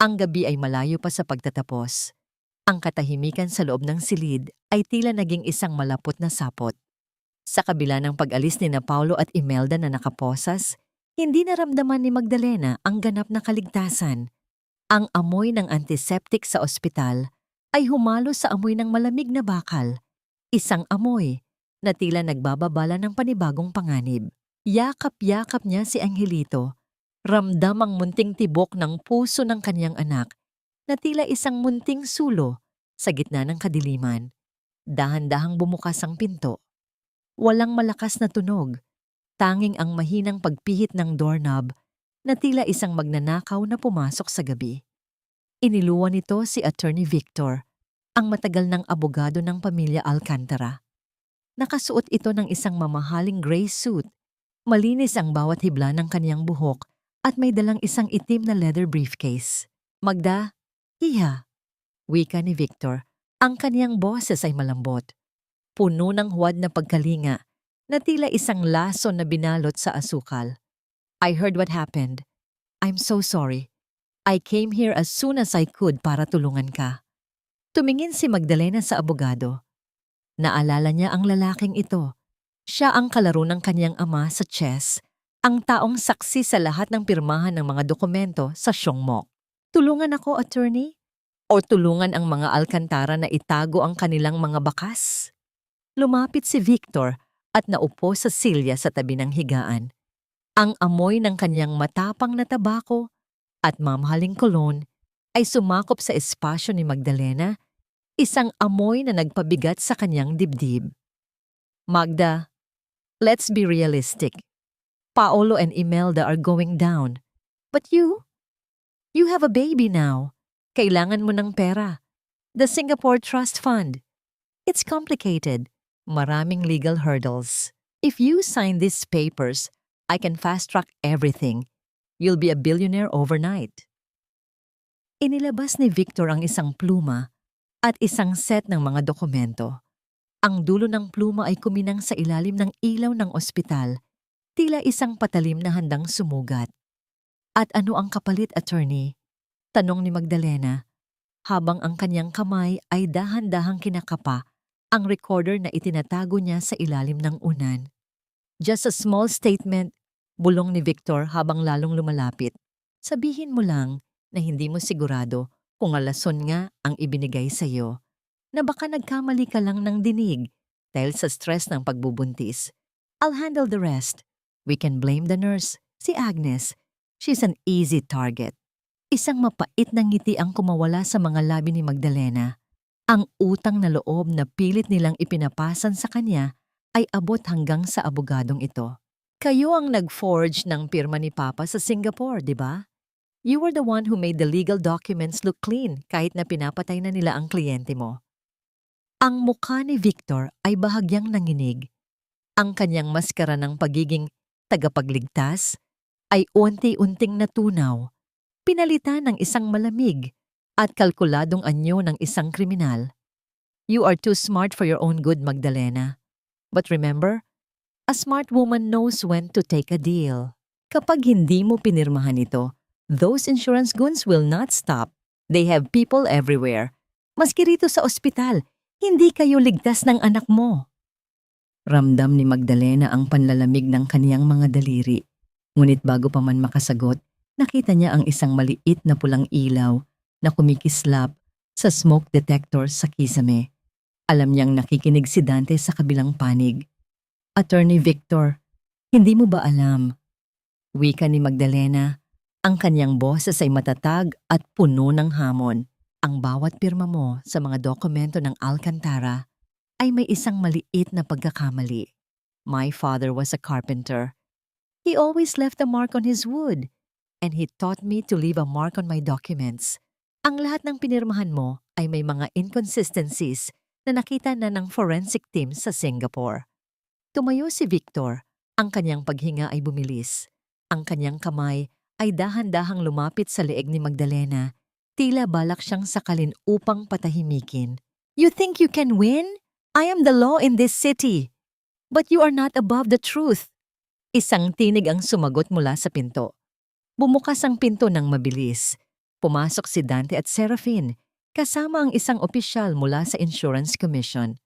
Ang gabi ay malayo pa sa pagtatapos. Ang katahimikan sa loob ng silid ay tila naging isang malapot na sapot. Sa kabila ng pag-alis ni Paulo at Imelda na nakaposas, hindi naramdaman ni Magdalena ang ganap na kaligtasan. Ang amoy ng antiseptic sa ospital ay humalo sa amoy ng malamig na bakal. Isang amoy na tila nagbababala ng panibagong panganib. Yakap-yakap niya si Angelito. Ramdam ang munting tibok ng puso ng kanyang anak na tila isang munting sulo sa gitna ng kadiliman. Dahan-dahang bumukas ang pinto. Walang malakas na tunog, tanging ang mahinang pagpihit ng doorknob na tila isang magnanakaw na pumasok sa gabi. Iniluwan nito si Attorney Victor, ang matagal ng abogado ng pamilya Alcantara. Nakasuot ito ng isang mamahaling gray suit, malinis ang bawat hibla ng kaniyang buhok at may dalang isang itim na leather briefcase. Magda, hiya, wika ni Victor, ang kaniyang boses ay malambot. Puno ng huwad na pagkalinga na tila isang laso na binalot sa asukal. I heard what happened. I'm so sorry. I came here as soon as I could para tulungan ka. Tumingin si Magdalena sa abogado. Naalala niya ang lalaking ito. Siya ang kalaro ng kanyang ama sa chess, ang taong saksi sa lahat ng pirmahan ng mga dokumento sa Siongmok. Tulungan ako, attorney? O tulungan ang mga Alcantara na itago ang kanilang mga bakas? Lumapit si Victor at naupo sa silya sa tabi ng higaan. Ang amoy ng kanyang matapang na tabako at mamahaling kolon ay sumakop sa espasyo ni Magdalena, isang amoy na nagpabigat sa kanyang dibdib. Magda, let's be realistic. Paolo and Imelda are going down. But you have a baby now. Kailangan mo ng pera. The Singapore Trust Fund. It's complicated. Maraming legal hurdles. If you sign these papers, I can fast-track everything. You'll be a billionaire overnight. Inilabas ni Victor ang isang pluma at isang set ng mga dokumento. Ang dulo ng pluma ay kuminang sa ilalim ng ilaw ng ospital, tila isang patalim na handang sumugat. At ano ang kapalit, attorney? Tanong ni Magdalena, habang ang kanyang kamay ay dahan-dahang kinakapa ang recorder na itinatago niya sa ilalim ng unan. Just a small statement, bulong ni Victor habang lalong lumalapit. Sabihin mo lang na hindi mo sigurado kung alason nga ang ibinigay sa iyo, na baka nagkamali ka lang ng dinig dahil sa stress ng pagbubuntis. I'll handle the rest. We can blame the nurse, si Agnes. She's an easy target. Isang mapait na ngiti ang kumawala sa mga labi ni Magdalena. Ang utang na loob na pilit nilang ipinapasan sa kanya ay abot hanggang sa abogadong ito. Kayo ang nag-forge ng pirma ni Papa sa Singapore, di ba? You were the one who made the legal documents look clean kahit na pinapatay na nila ang kliyente mo. Ang mukha ni Victor ay bahagyang nanginig. Ang kanyang maskara ng pagiging tagapagligtas ay unti-unting natunaw, pinalitan ng isang malamig at kalkuladong anyo ng isang kriminal. You are too smart for your own good, Magdalena. But remember, a smart woman knows when to take a deal. Kapag hindi mo pinirmahan ito, those insurance goons will not stop. They have people everywhere. Maski rito sa ospital, hindi kayo ligtas ng anak mo. Ramdam ni Magdalena ang panlalamig ng kaniyang mga daliri. Ngunit bago pa man makasagot, nakita niya ang isang maliit na pulang ilaw na kumikislap sa smoke detector sa kisame. Alam niyang nakikinig si Dante sa kabilang panig. Attorney Victor, hindi mo ba alam? Wika ni Magdalena, ang kanyang boses ay matatag at puno ng hamon. Ang bawat pirma mo sa mga dokumento ng Alcantara ay may isang maliit na pagkakamali. My father was a carpenter. He always left a mark on his wood, and he taught me to leave a mark on my documents. Ang lahat ng pinirmahan mo ay may mga inconsistencies na nakita na ng forensic team sa Singapore. Tumayo si Victor. Ang kanyang paghinga ay bumilis. Ang kanyang kamay ay dahan-dahang lumapit sa leeg ni Magdalena. Tila balak siyang sakalin upang patahimikin. You think you can win? I am the law in this city. But you are not above the truth. Isang tinig ang sumagot mula sa pinto. Bumukas ang pinto ng mabilis. Pumasok si Dante at Serafin, kasama ang isang opisyal mula sa Insurance Commission.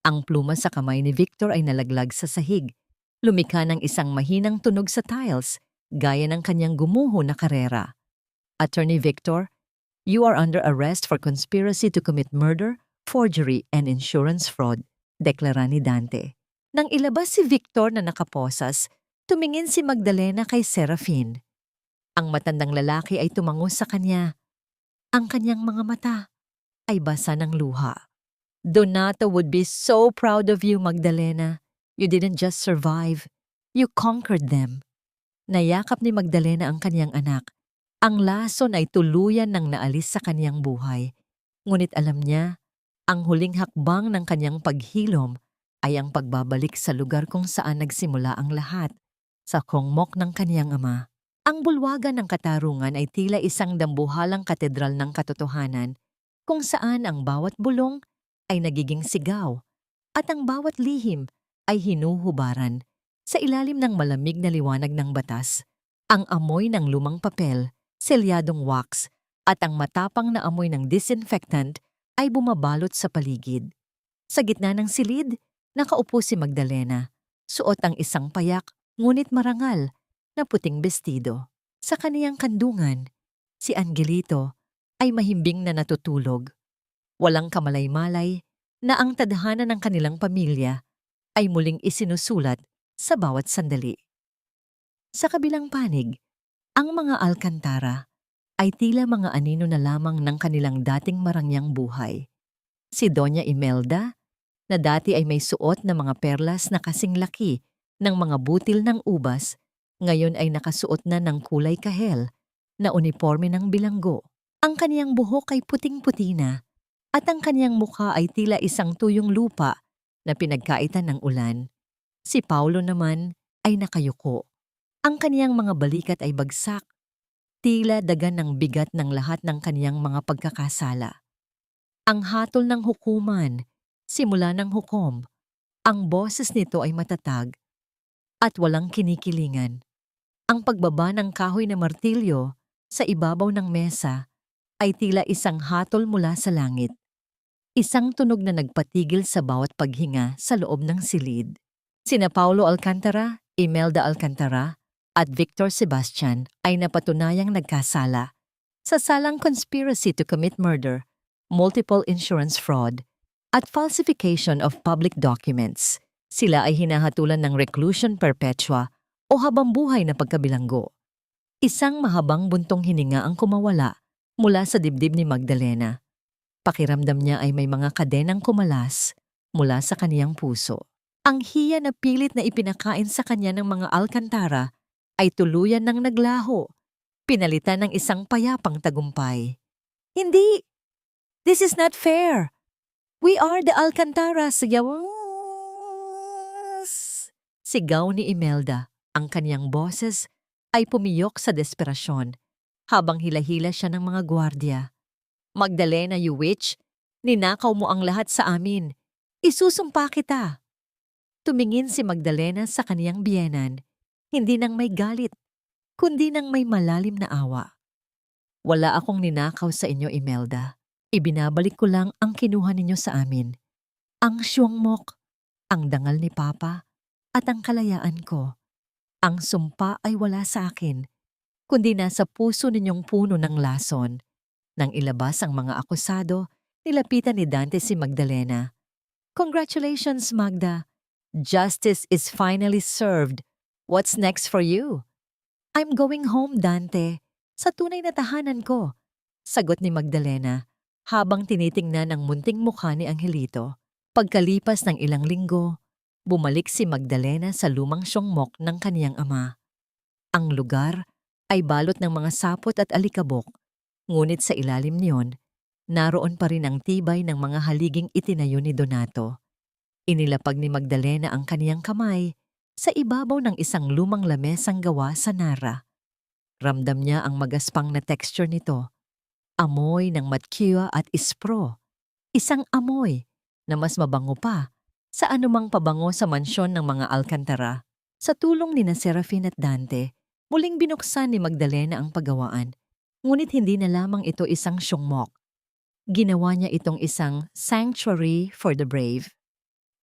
Ang pluma sa kamay ni Victor ay nalaglag sa sahig. Lumikha ng isang mahinang tunog sa tiles, gaya ng kanyang gumuho na karera. Attorney Victor, you are under arrest for conspiracy to commit murder, forgery, and insurance fraud, deklara ni Dante. Nang ilabas si Victor na nakaposas, tumingin si Magdalena kay Serafin. Ang matandang lalaki ay tumango sa kanya. Ang kanyang mga mata ay basa ng luha. Donato would be so proud of you, Magdalena. You didn't just survive, you conquered them. Nayakap ni Magdalena ang kanyang anak. Ang lason ay tuluyan nang naalis sa kanyang buhay. Ngunit alam niya, ang huling hakbang ng kanyang paghilom ay ang pagbabalik sa lugar kung saan nagsimula ang lahat, sa kongmok ng kanyang ama. Ang bulwagan ng katarungan ay tila isang dambuhalang katedral ng katotohanan kung saan ang bawat bulong ay nagiging sigaw at ang bawat lihim ay hinuhubaran sa ilalim ng malamig na liwanag ng batas. Ang amoy ng lumang papel, selyadong wax at ang matapang na amoy ng disinfectant ay bumabalot sa paligid. Sa gitna ng silid, nakaupo si Magdalena. Suot ang isang payak ngunit marangal na puting bestido. Sa kaniyang kandungan, si Angelito ay mahimbing na natutulog. Walang kamalay-malay na ang tadhana ng kanilang pamilya ay muling isinusulat sa bawat sandali. Sa kabilang panig, ang mga Alcantara ay tila mga anino na lamang ng kanilang dating marangyang buhay. Si Doña Imelda, na dati ay may suot na mga perlas na kasing laki ng mga butil ng ubas, ngayon ay nakasuot na ng kulay kahel na uniforme ng bilanggo. Ang kaniyang buhok ay puting-puti na at ang kaniyang mukha ay tila isang tuyong lupa na pinagkaitan ng ulan. Si Paulo naman ay nakayuko. Ang kaniyang mga balikat ay bagsak, tila dagan ng bigat ng lahat ng kaniyang mga pagkakasala. Ang hatol ng hukuman, simula ng hukom, ang boses nito ay matatag at walang kinikilingan. Ang pagbaba ng kahoy na martilyo sa ibabaw ng mesa ay tila isang hatol mula sa langit. Isang tunog na nagpatigil sa bawat paghinga sa loob ng silid. Sina Paulo Alcantara, Imelda Alcantara, at Victor Sebastian ay napatunayang nagkasala sa salang conspiracy to commit murder, multiple insurance fraud, at falsification of public documents. Sila ay hinahatulan ng reclusion perpetua o habambuhay na pagkabilanggo. Isang mahabang buntong hininga ang kumawala mula sa dibdib ni Magdalena. Pakiramdam niya ay may mga kadenang kumalas mula sa kaniyang puso. Ang hiya na pilit na ipinakain sa kanya ng mga Alcantara ay tuluyan ng naglaho, pinalitan ng isang payapang tagumpay. Hindi! This is not fair! We are the Alcantara, sigaw ni Imelda. Ang kaniyang boses ay pumiyok sa desperasyon habang hila-hila siya ng mga gwardya. Magdalena, you witch! Ninakaw mo ang lahat sa amin. Isusumpa kita! Tumingin si Magdalena sa kaniyang biyenan, hindi nang may galit, kundi nang may malalim na awa. Wala akong ninakaw sa inyo, Imelda. Ibinabalik ko lang ang kinuha ninyo sa amin. Ang siyongmok, ang dangal ni Papa, at ang kalayaan ko. Ang sumpa ay wala sa akin, kundi nasa puso ninyong puno ng lason. Nang ilabas ang mga akusado, nilapitan ni Dante si Magdalena. Congratulations, Magda. Justice is finally served. What's next for you? I'm going home, Dante. Sa tunay na tahanan ko. Sagot ni Magdalena habang tinitingnan ang munting mukha ni Angelito. Pagkalipas ng ilang linggo, bumalik si Magdalena sa lumang siyongmok ng kaniyang ama. Ang lugar ay balot ng mga sapot at alikabok, ngunit sa ilalim niyon, naroon pa rin ang tibay ng mga haliging itinayo ni Donato. Inilapag ni Magdalena ang kaniyang kamay sa ibabaw ng isang lumang lamesang gawa sa Nara. Ramdam niya ang magaspang na texture nito. Amoy ng matkiwa at ispro. Isang amoy na mas mabango pa sa anumang pabango sa mansyon ng mga Alcantara. Sa tulong ni Serafin at Dante, muling binuksan ni Magdalena ang paggawaan. Ngunit hindi na lamang ito isang siyongmok. Ginawa niya itong isang sanctuary for the brave.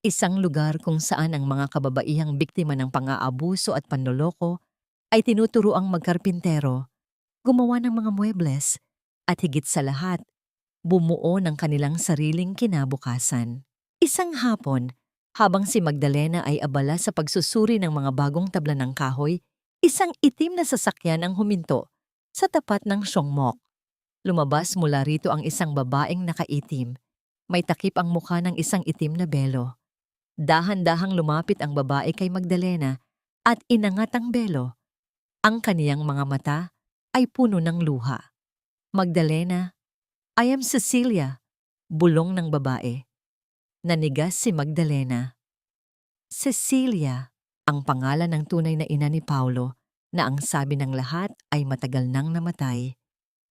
Isang lugar kung saan ang mga kababaihang biktima ng pang-aabuso at panloloko ay tinuturuang magkarpintero, gumawa ng mga muebles, at higit sa lahat, bumuo ng kanilang sariling kinabukasan. Isang hapon, habang si Magdalena ay abala sa pagsusuri ng mga bagong tabla ng kahoy, isang itim na sasakyan ang huminto sa tapat ng siyongmok. Lumabas mula rito ang isang babaeng nakaitim. May takip ang mukha ng isang itim na belo. Dahan-dahang lumapit ang babae kay Magdalena at inangat ang belo. Ang kaniyang mga mata ay puno ng luha. Magdalena, I am Cecilia, bulong ng babae. Nanigas si Magdalena. Cecilia, ang pangalan ng tunay na ina ni Paulo, na ang sabi ng lahat ay matagal nang namatay.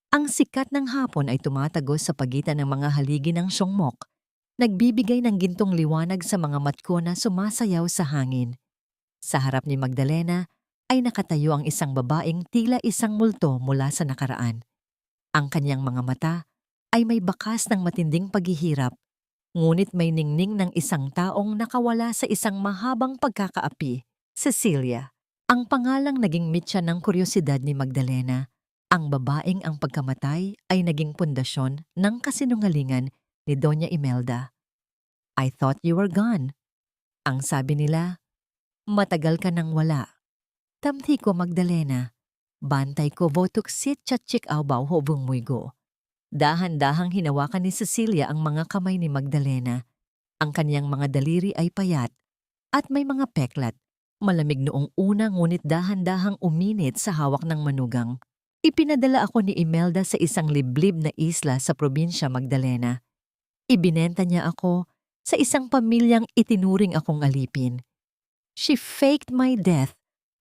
Ang sikat ng hapon ay tumatagos sa pagitan ng mga haligi ng siyongmok, nagbibigay ng gintong liwanag sa mga matko na sumasayaw sa hangin. Sa harap ni Magdalena ay nakatayo ang isang babaeng tila isang multo mula sa nakaraan. Ang kanyang mga mata ay may bakas ng matinding paghihirap, ngunit may ningning ng isang taong nakawala sa isang mahabang pagkakaapi. Cecilia, ang pangalang naging mitya ng kuryosidad ni Magdalena. Ang babaeng ang pagkamatay ay naging pundasyon ng kasinungalingan ni Doña Imelda. I thought you were gone. Ang sabi nila, matagal ka nang wala. Tamthi ko, Magdalena. Bantay ko votuksit tsatsik awbaw hobong muygo. Dahan-dahang hinawakan ni Cecilia ang mga kamay ni Magdalena. Ang kanyang mga daliri ay payat at may mga peklat. Malamig noong una ngunit dahan-dahang uminit sa hawak ng manugang. Ipinadala ako ni Imelda sa isang liblib na isla sa probinsya, Magdalena. Ibinenta niya ako sa isang pamilyang itinuring akong alipin. She faked my death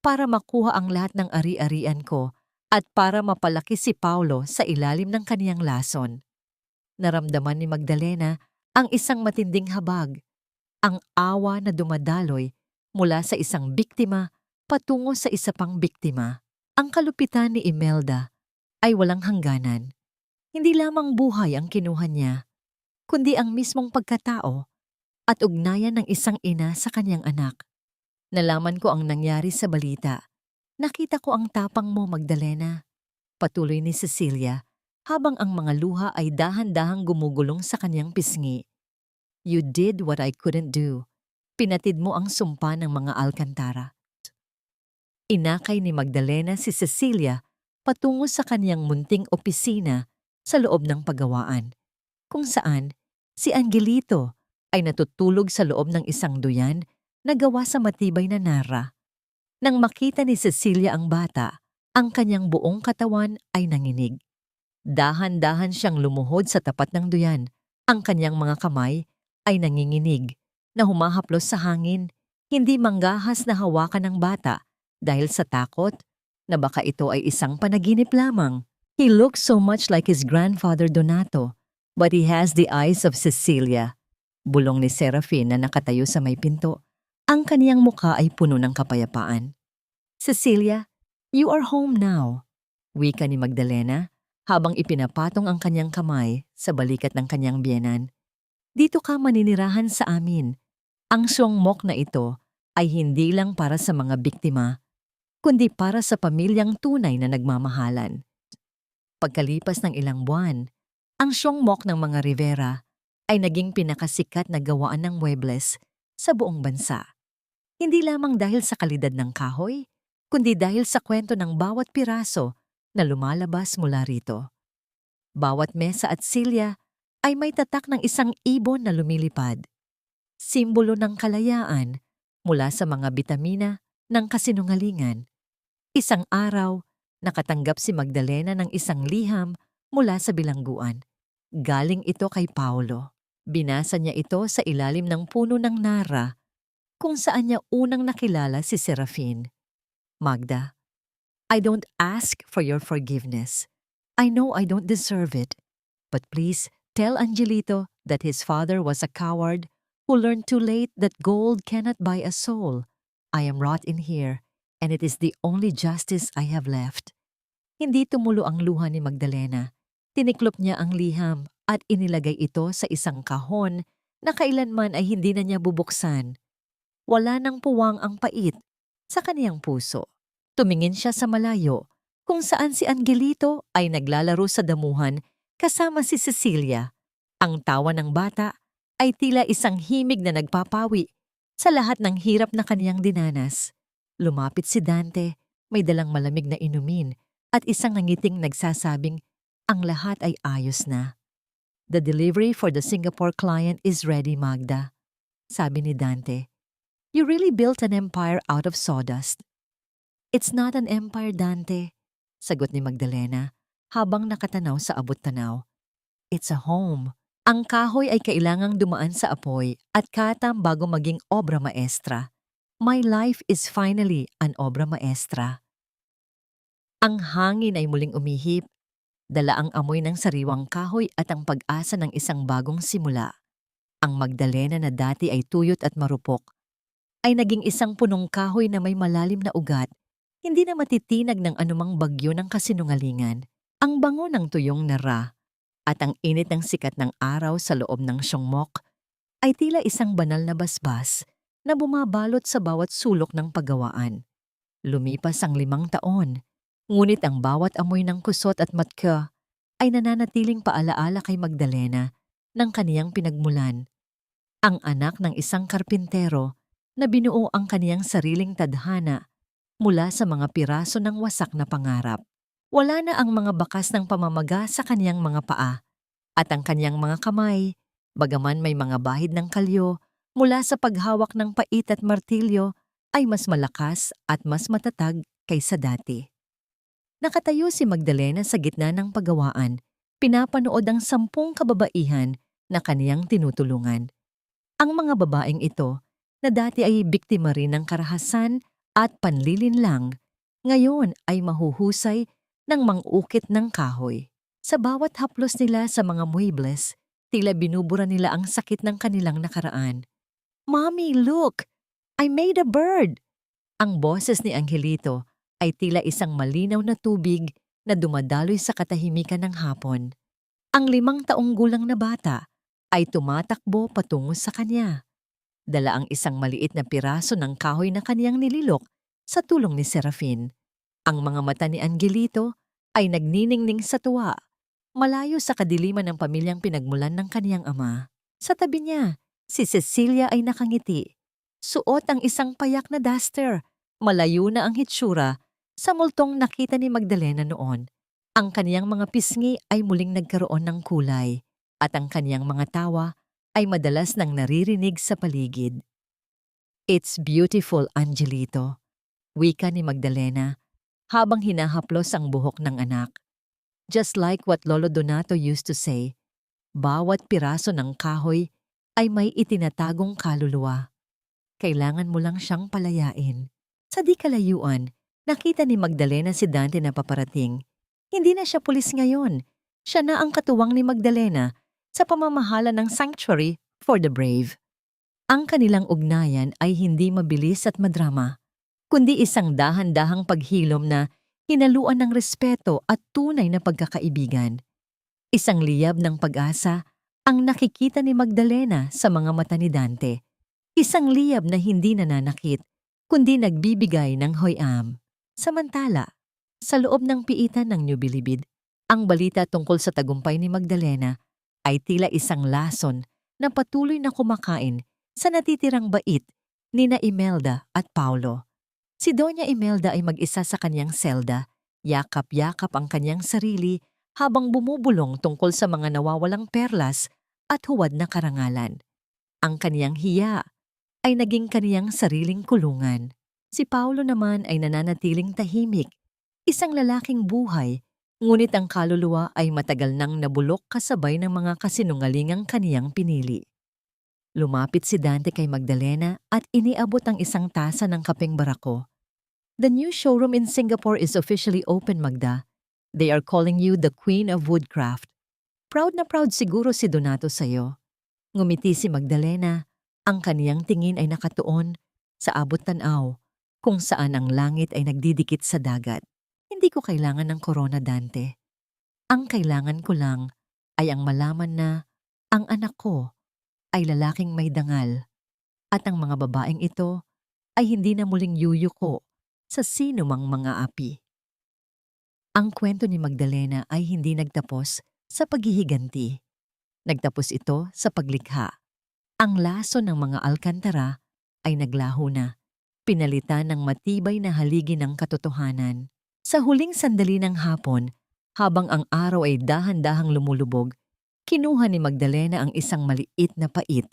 para makuha ang lahat ng ari-arian ko at para mapalaki si Paulo sa ilalim ng kaniyang lason. Naramdaman ni Magdalena ang isang matinding habag, ang awa na dumadaloy mula sa isang biktima patungo sa isa pang biktima. Ang kalupitan ni Imelda ay walang hangganan. Hindi lamang buhay ang kinuha niya, kundi ang mismong pagkatao at ugnayan ng isang ina sa kanyang anak. Nalaman ko ang nangyari sa balita. Nakita ko ang tapang mo, Magdalena. Patuloy ni Cecilia habang ang mga luha ay dahan-dahang gumugulong sa kanyang pisngi. You did what I couldn't do. Pinatid mo ang sumpa ng mga Alcantara. Inakay ni Magdalena si Cecilia patungo sa kanyang munting opisina sa loob ng paggawaan, kung saan si Angelito ay natutulog sa loob ng isang duyan na gawa sa matibay na nara. Nang makita ni Cecilia ang bata, ang kanyang buong katawan ay nanginig. Dahan-dahan siyang lumuhod sa tapat ng duyan. Ang kanyang mga kamay ay nanginginig, na humahaplos sa hangin, hindi manggahas na hawakan ng bata dahil sa takot na baka ito ay isang panaginip lamang. He looks so much like his grandfather Donato, but he has the eyes of Cecilia. Bulong ni Serafin na nakatayo sa may pinto. Ang kaniyang mukha ay puno ng kapayapaan. Cecilia, you are home now, wika ni Magdalena habang ipinapatong ang kanyang kamay sa balikat ng kanyang biyenan. Dito ka maninirahan sa amin. Ang siyongmok na ito ay hindi lang para sa mga biktima, kundi para sa pamilyang tunay na nagmamahalan. Pagkalipas ng ilang buwan, ang siyongmok ng mga Rivera ay naging pinakasikat na gawaan ng muebles sa buong bansa. Hindi lamang dahil sa kalidad ng kahoy, kundi dahil sa kwento ng bawat piraso na lumalabas mula rito. Bawat mesa at silya ay may tatak ng isang ibon na lumilipad, simbolo ng kalayaan mula sa mga bitamina ng kasinungalingan. Isang araw, nakatanggap si Magdalena ng isang liham mula sa bilangguan. Galing ito kay Paulo. Binasa niya ito sa ilalim ng puno ng nara kung saan niya unang nakilala si Serafin. Magda, I don't ask for your forgiveness. I know I don't deserve it. But please tell Angelito that his father was a coward who learned too late that gold cannot buy a soul. I am rot in here, and it is the only justice I have left. Hindi tumulo ang luha ni Magdalena. Tiniklop niya ang liham at inilagay ito sa isang kahon na kailanman ay hindi na niya bubuksan. Wala nang puwang ang pait sa kaniyang puso. Tumingin siya sa malayo kung saan si Angelito ay naglalaro sa damuhan kasama si Cecilia. Ang tawa ng bata ay tila isang himig na nagpapawi sa lahat ng hirap na kaniyang dinanas. Lumapit si Dante, may dalang malamig na inumin at isang nangiting nagsasabing ang lahat ay ayos na. The delivery for the Singapore client is ready, Magda. Sabi ni Dante, you really built an empire out of sawdust. It's not an empire, Dante, sagot ni Magdalena habang nakatanaw sa abot-tanaw. It's a home. Ang kahoy ay kailangang dumaan sa apoy at katam bago maging obra maestra. My life is finally an obra maestra. Ang hangin ay muling umihip, dala ang amoy ng sariwang kahoy at ang pag-asa ng isang bagong simula. Ang Magdalena na dati ay tuyot at marupok, ay naging isang punong kahoy na may malalim na ugat, hindi na matitinag ng anumang bagyo ng kasinungalingan. Ang bango ng tuyong nara at ang init ng sikat ng araw sa loob ng siyongmok ay tila isang banal na basbas na bumabalot sa bawat sulok ng paggawaan. Lumipas ang 5 taon, ngunit ang bawat amoy ng kusot at matka ay nananatiling paalaala kay Magdalena ng kaniyang pinagmulan. Ang anak ng isang karpintero na binuo ang kaniyang sariling tadhana mula sa mga piraso ng wasak na pangarap. Wala na ang mga bakas ng pamamaga sa kaniyang mga paa at ang kaniyang mga kamay, bagaman may mga bahid ng kalyo mula sa paghawak ng pait at martilyo, ay mas malakas at mas matatag kaysa dati. Nakatayo si Magdalena sa gitna ng paggawaan, pinapanood ang 10 kababaihan na kaniyang tinutulungan. Ang mga babaeng ito, na dati ay biktima rin ng karahasan at panlilinlang, ngayon ay mahuhusay ng mang-ukit ng kahoy. Sa bawat haplos nila sa mga muebles, tila binubura nila ang sakit ng kanilang nakaraan. Mommy, look! I made a bird! Ang boses ni Angelito ay tila isang malinaw na tubig na dumadaloy sa katahimikan ng hapon. Ang 5 taong gulang na bata ay tumatakbo patungo sa kanya. Dala ang isang maliit na piraso ng kahoy na kaniyang nililok sa tulong ni Serafin. Ang mga mata ni Angelito ay nagniningning sa tuwa, malayo sa kadiliman ng pamilyang pinagmulan ng kaniyang ama. Sa tabi niya, si Cecilia ay nakangiti. Suot ang isang payak na duster. Malayo na ang hitsura sa multong nakita ni Magdalena noon. Ang kaniyang mga pisngi ay muling nagkaroon ng kulay at ang kaniyang mga tawa ay madalas nang naririnig sa paligid. It's beautiful, Angelito, wika ni Magdalena habang hinahaplos ang buhok ng anak. Just like what Lolo Donato used to say, bawat piraso ng kahoy ay may itinatagong kaluluwa. Kailangan mo lang siyang palayain. Sa di kalayuan, nakita ni Magdalena si Dante na paparating. Hindi na siya pulis ngayon. Siya na ang katuwang ni Magdalena sa pamamahala ng Sanctuary for the Brave. Ang kanilang ugnayan ay hindi mabilis at madrama, kundi isang dahan-dahang paghilom na hinaluan ng respeto at tunay na pagkakaibigan. Isang liyab ng pag-asa ang nakikita ni Magdalena sa mga mata ni Dante. Isang liyab na hindi nananakit, kundi nagbibigay ng hoyam. Samantala, sa loob ng piitan ng New Bilibid, ang balita tungkol sa tagumpay ni Magdalena ay tila isang lason na patuloy na kumakain sa natitirang bait ni na Imelda at Paulo. Si Doña Imelda ay mag-isa sa kanyang selda, yakap-yakap ang kanyang sarili habang bumubulong tungkol sa mga nawawalang perlas at huwad na karangalan. Ang kaniyang hiya ay naging kaniyang sariling kulungan. Si Paulo naman ay nananatiling tahimik, isang lalaking buhay, ngunit ang kaluluwa ay matagal nang nabulok kasabay ng mga kasinungalingang kaniyang pinili. Lumapit si Dante kay Magdalena at iniabot ang isang tasa ng kapeng barako. The new showroom in Singapore is officially open, Magda. They are calling you the Queen of Woodcraft. Proud na proud siguro si Donato sa'yo. Ngumiti si Magdalena, ang kaniyang tingin ay nakatuon sa abot tanaw, kung saan ang langit ay nagdidikit sa dagat. Hindi ko kailangan ng corona, Dante. Ang kailangan ko lang ay ang malaman na ang anak ko ay lalaking may dangal at ang mga babaeng ito ay hindi na muling yuyuko sa sino mang mga api. Ang kwento ni Magdalena ay hindi nagtapos sa paghihiganti. Nagtapos ito sa paglikha. Ang laso ng mga alkantara ay naglaho na, pinalitan ng matibay na haligi ng katotohanan. Sa huling sandali ng hapon, habang ang araw ay dahan-dahang lumulubog, kinuha ni Magdalena ang isang maliit na pait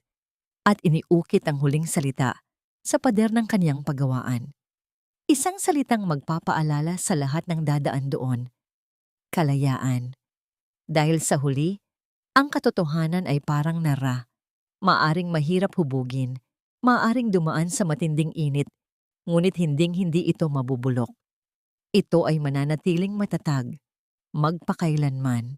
at iniukit ang huling salita sa pader ng kaniyang paggawaan. Isang salitang magpapaalala sa lahat ng dadaan doon. Kalayaan. Dahil sa huli, ang katotohanan ay parang nara. Maaring mahirap hubugin, maaring dumaan sa matinding init, ngunit hinding-hindi ito mabubulok. Ito ay mananatiling matatag, magpakailanman.